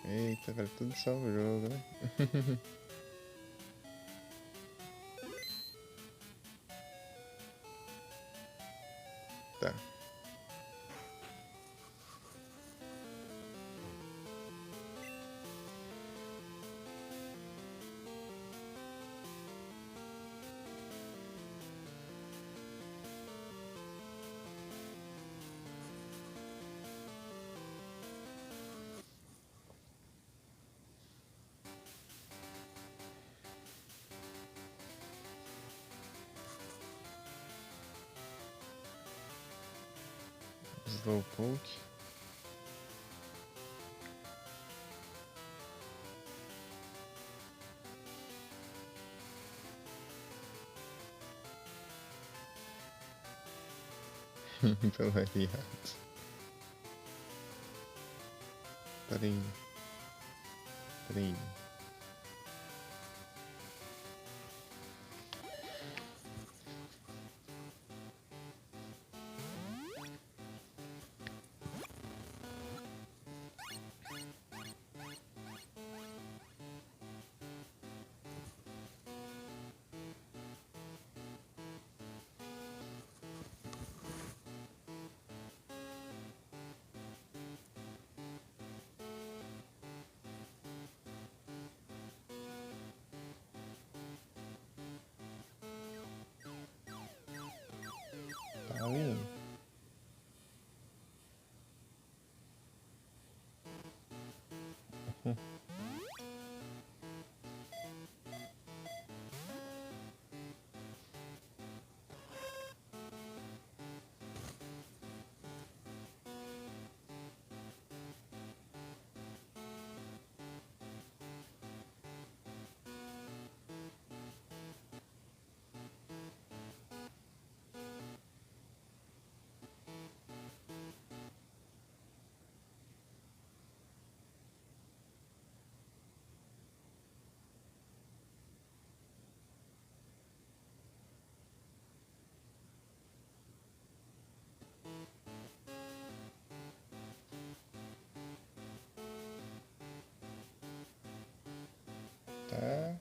Eita, agora tudo salva o jogo, né? Tá. Slowpoke. Pelo variado. Peraí. Tá ali. Tá.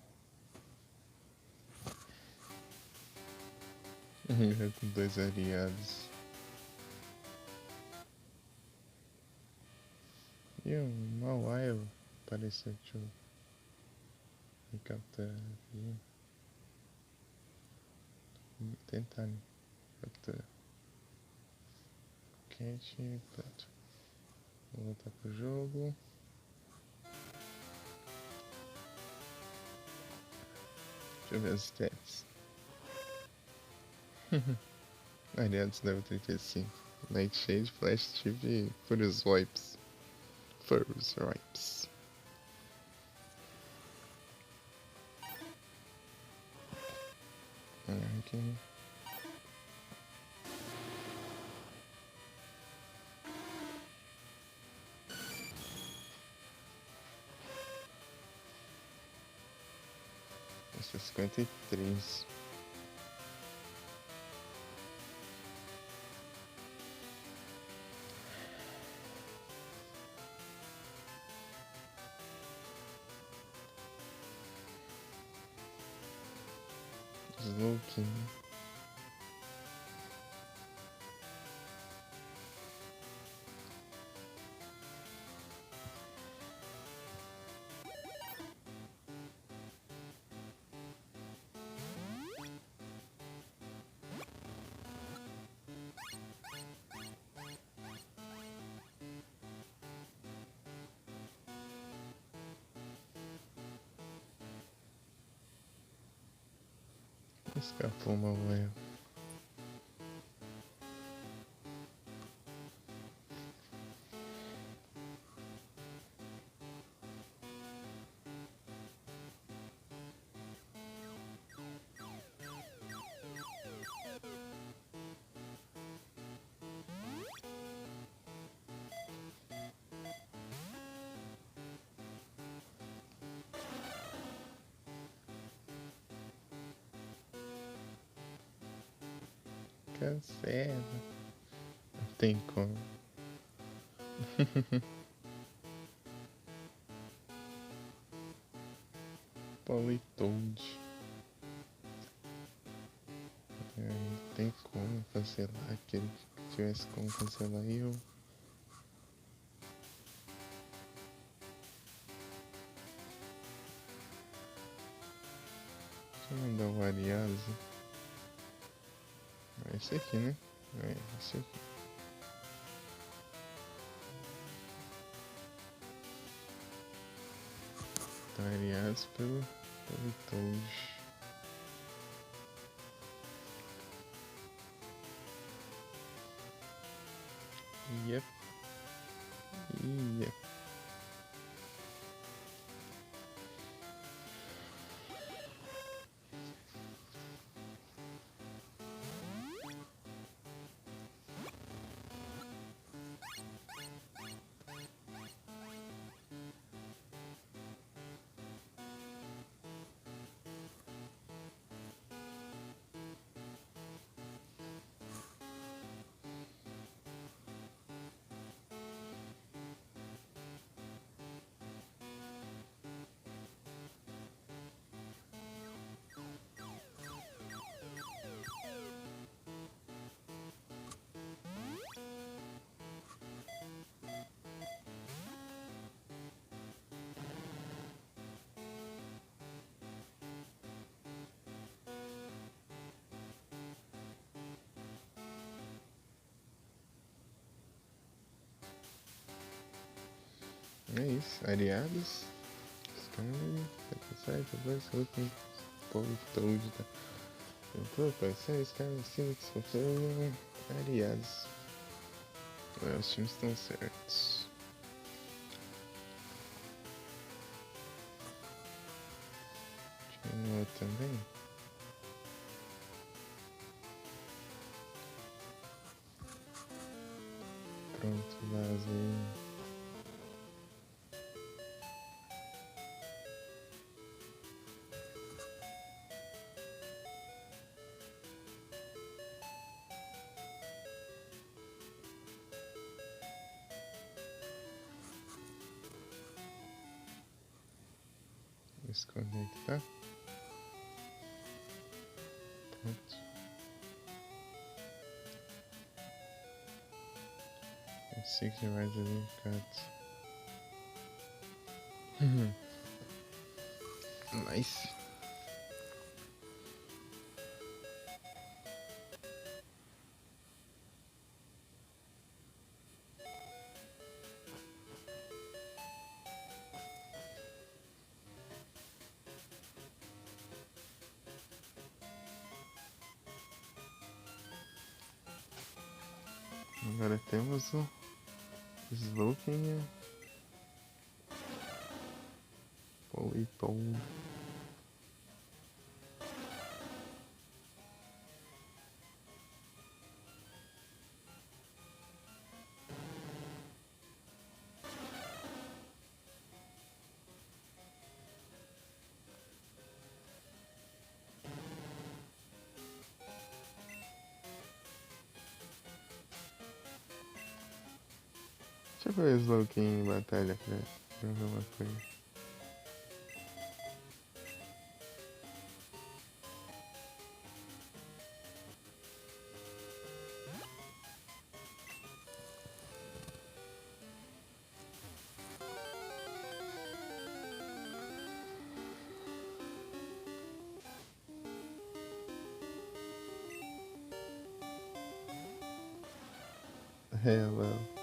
Com dois aliados. E um Mawile apareceu, deixa eu capturar aqui. Tentar capturar. Quente, pronto. Vou voltar pro jogo. Deixa eu ver as stats. Aliados level 35. Nightshade, Flash Tip e Furious Wipes. Furious Wipes. Aqui. Nossa, 53. Slowking. Escapou uma boia. Cancela. Não tem como. Politoad. Não tem como cancelar. Aquele que tivesse como cancelar eu. Deixa eu mandar o Ariase. É esse aqui, né? É esse aqui. Ariase pelo Politoad. Yep. Yep. É isso, Ariados. Sai, depois Looking Politoad. Tentou aparecer esse cara em cima que sofreu Ariados. Os times estão certos. Tinha outro também. Pronto, vazei. Desconectar. Pronto. Esse que vai delicado. Nice. Agora temos o Slowking Politoad. Deixa eu ver o Slowking em batalha pra ver uma coisa. Hello.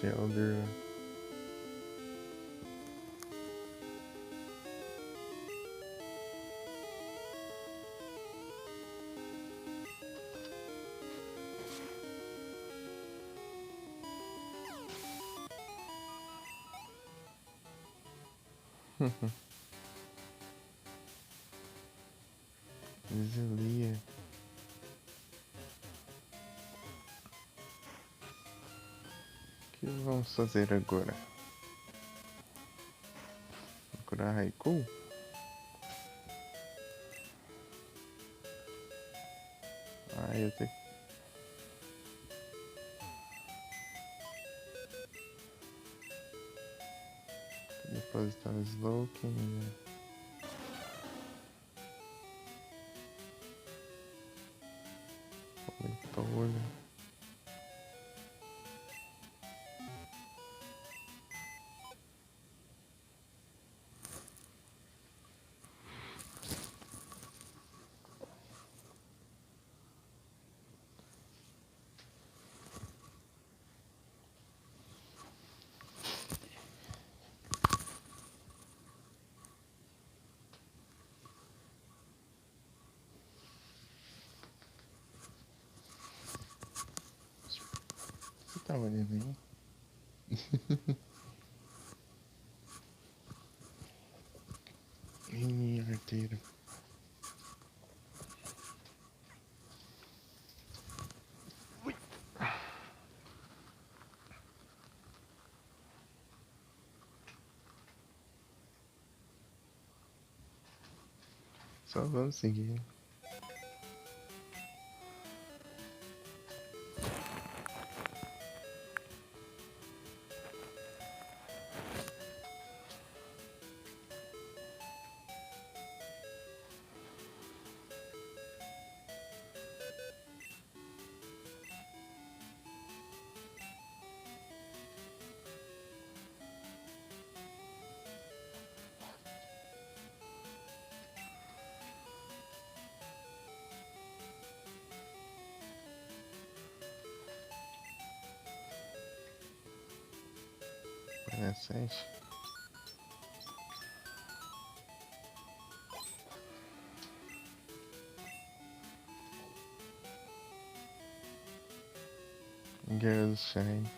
Shelder. Zelia. O que vamos fazer agora? Procurar Raikou? Ah, eu tenho que depositar o Slowking, né? Olha. Você tá olhando aí? Mini arteiro. Só vamos seguir. Interessante. Girls Shine.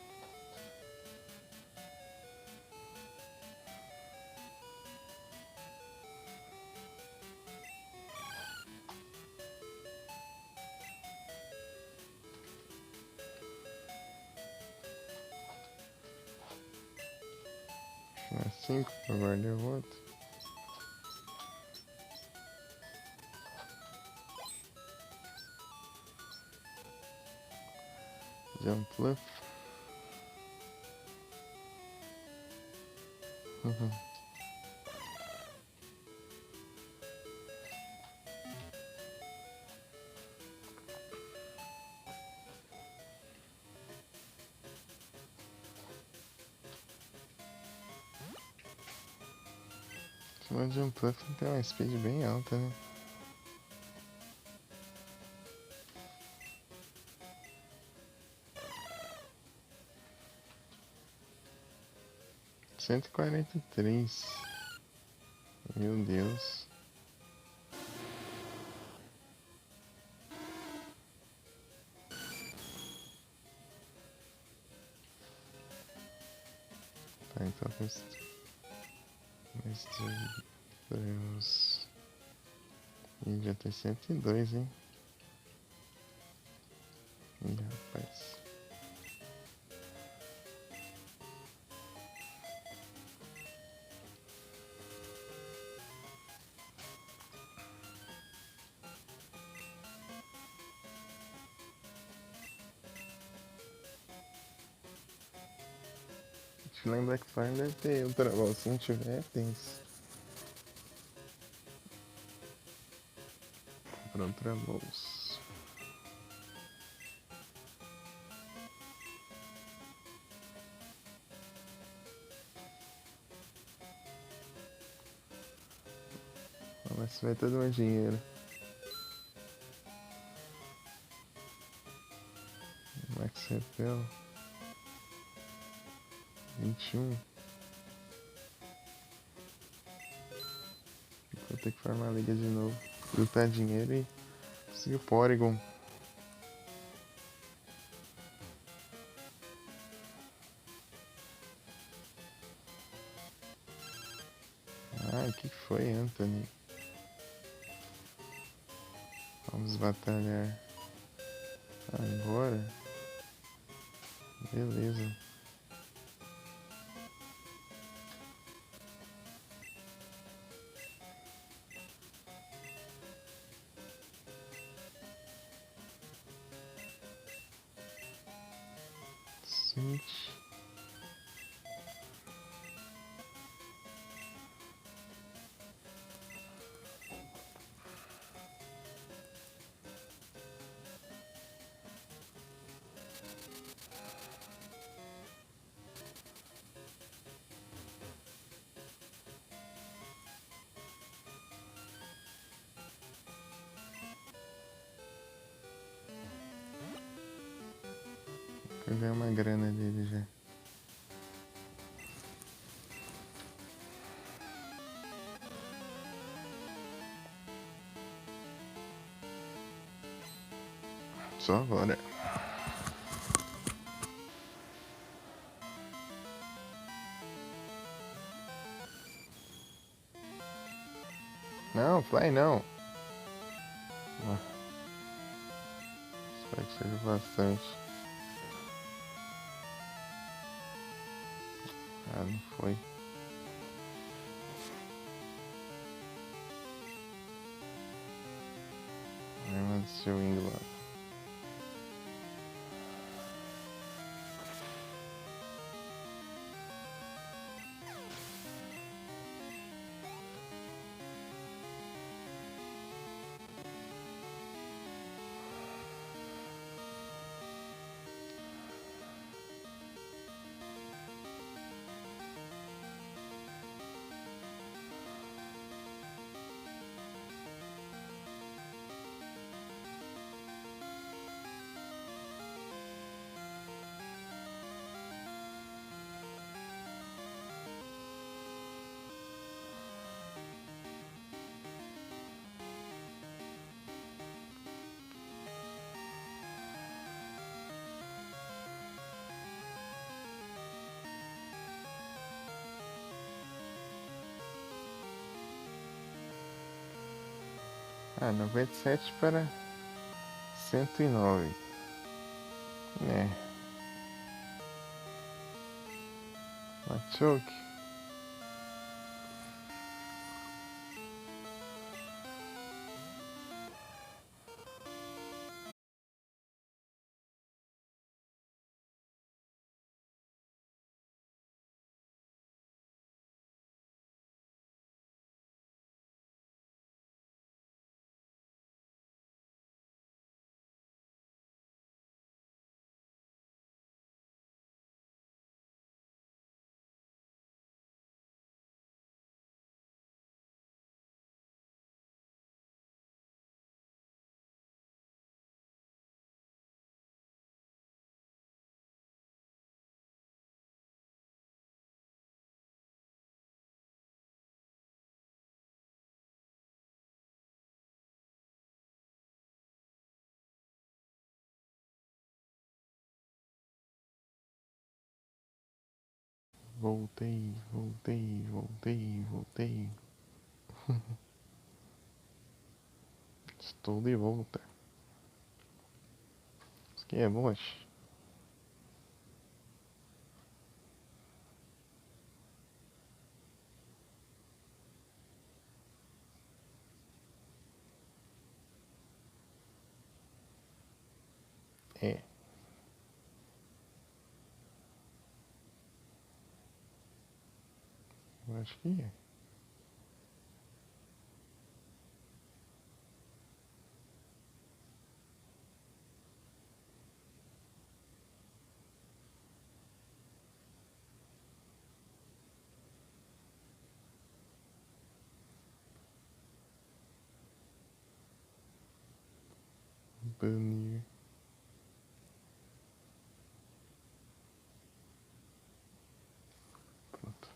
Na 5 pra guardar o outro. Jumpluff. O Jumpluff tem uma speed bem alta, né? Cento e quarenta e três. Meu Deus. Tá, então Deus. E já tem 102, hein? Ih, rapaz. que lá em Black Farm deve ter Ultra Ball. Se não tiver, tem isso. Comprar Ultra Balls. Mas vai todo meu dinheiro. Max Repel. 21. Vou ter que farmar a liga de novo. Lutar dinheiro e conseguir o Porygon. Ah, o que foi, Anthony? Vamos batalhar agora. Beleza. Switch. Eu ganhei uma grana dele já. Só agora. Não, fly não. Ah, espero que seja bastante. Ah, não foi. Arma do seu England. Ah, 97 para 109. É. Machoke. Voltei, voltei, voltei, voltei. Estou de volta. Isso aqui é boas. É. Acho que é. Banir. Pronto.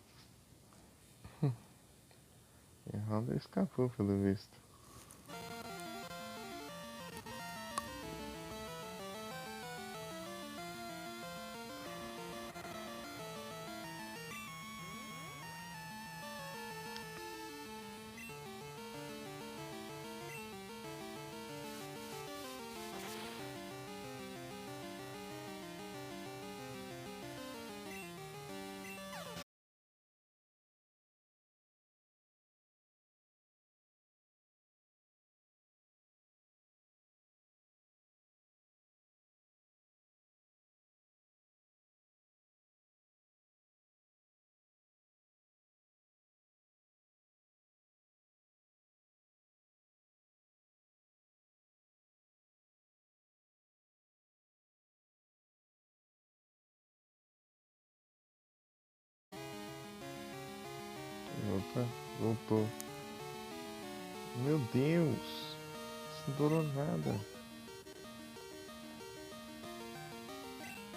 E a Honda escapou, pelo visto. Opa, voltou. Meu Deus! Isso não durou nada.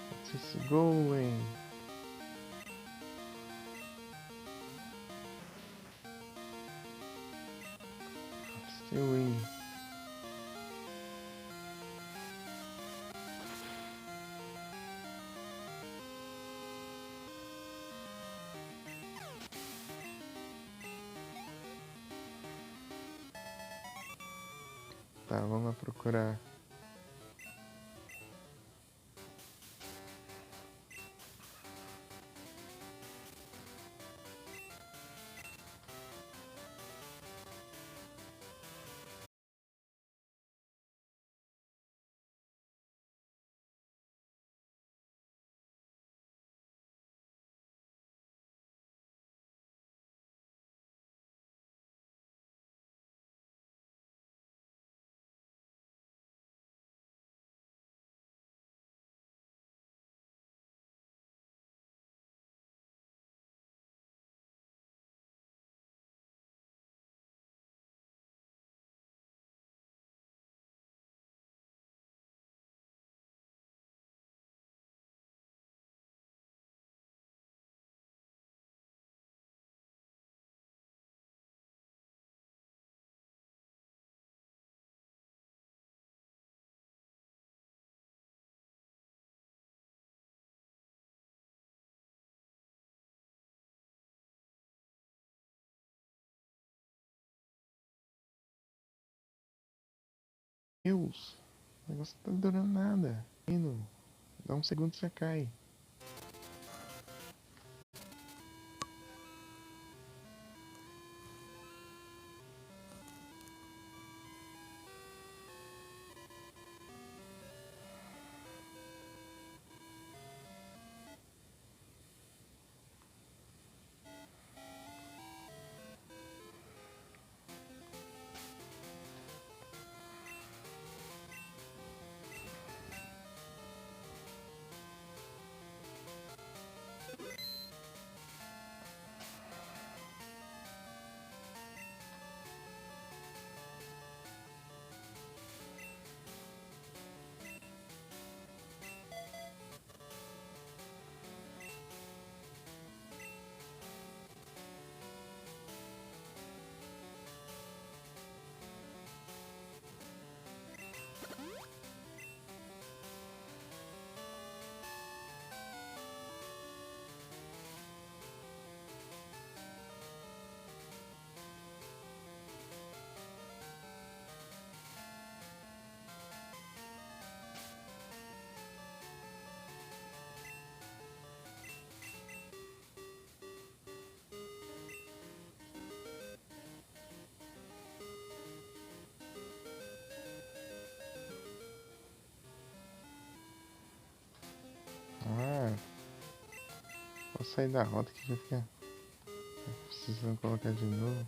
What's this going? Still in. Tá, vamos lá procurar. Deus! O negócio não tá durando nada. Indo. Dá um segundo e já cai. Ah, posso sair da rota que já fica. Precisam colocar de novo.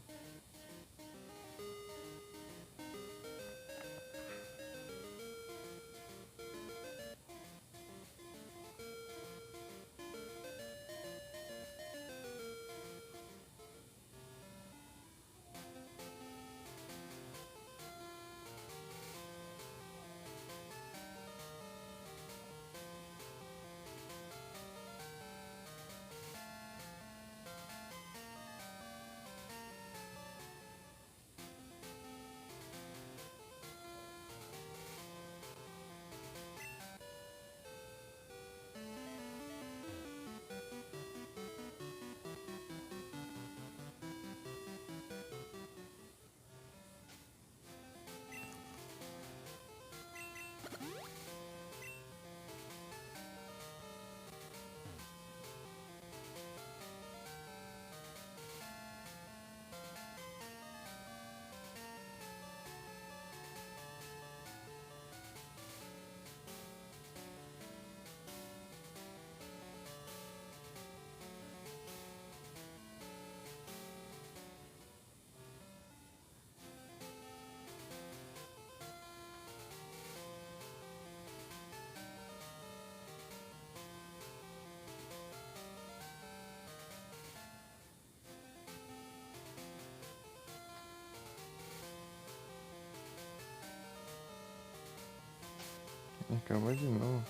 Acabou de novo.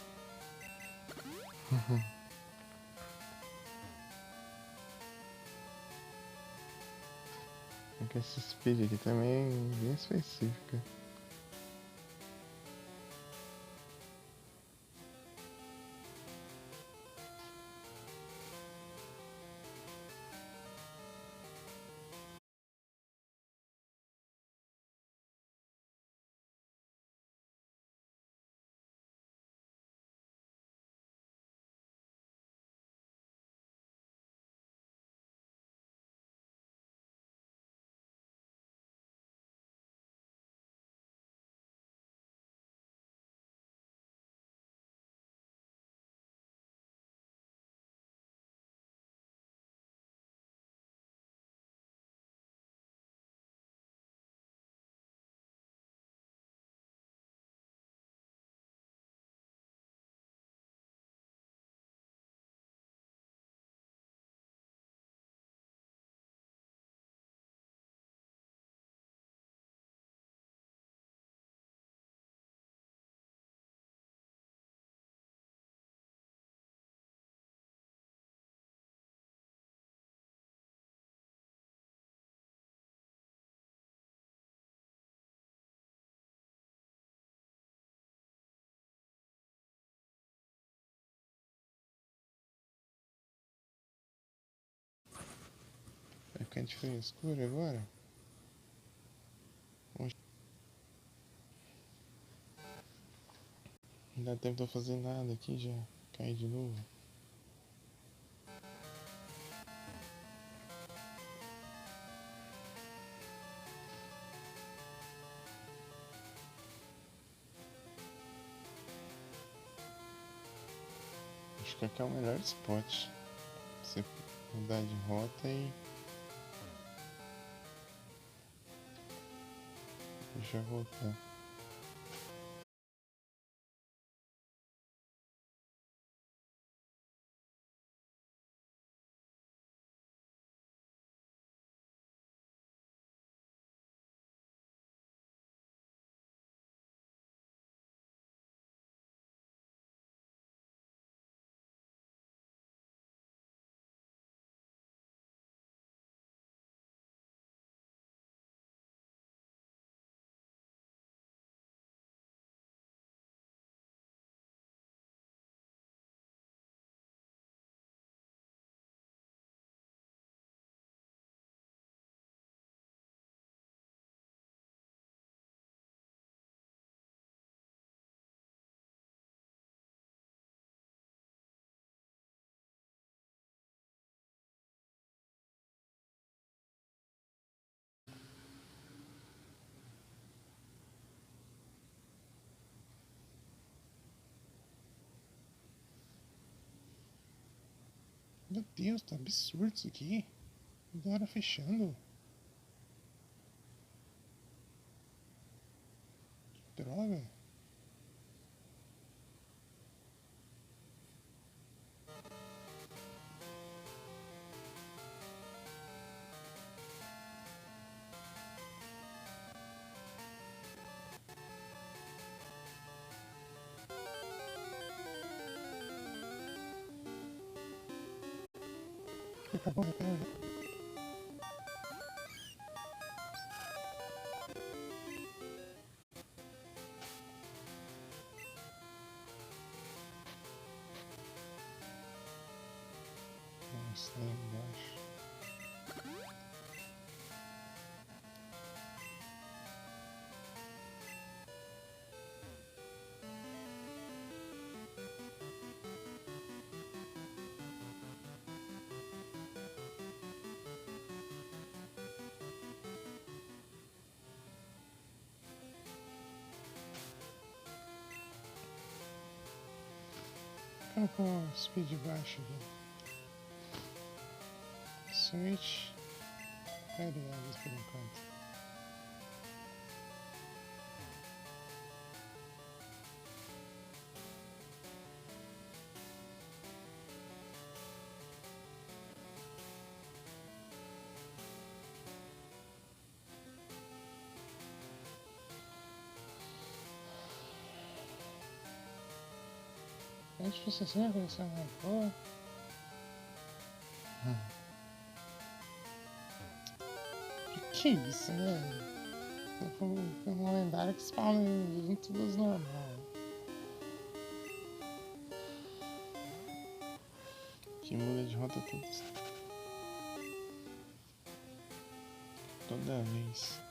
Porque essa speed aqui também é bem específica. Vai ficar de frescura agora? Não dá tempo de eu fazer nada aqui, já caí de novo. Acho que aqui é o melhor spot. Você mudar de rota e já voltar. Meu Deus, tá absurdo isso aqui. Agora fechando? Que droga. Acabou, acabou. Nossa, lá embaixo. Vamos com o speed baixo aqui. Switch. Variáveis por enquanto. É difícil assim, a conexão não é boa. Que isso, né? Foi um lendário que spawna junto dos normais. Que muda de rota toda vez.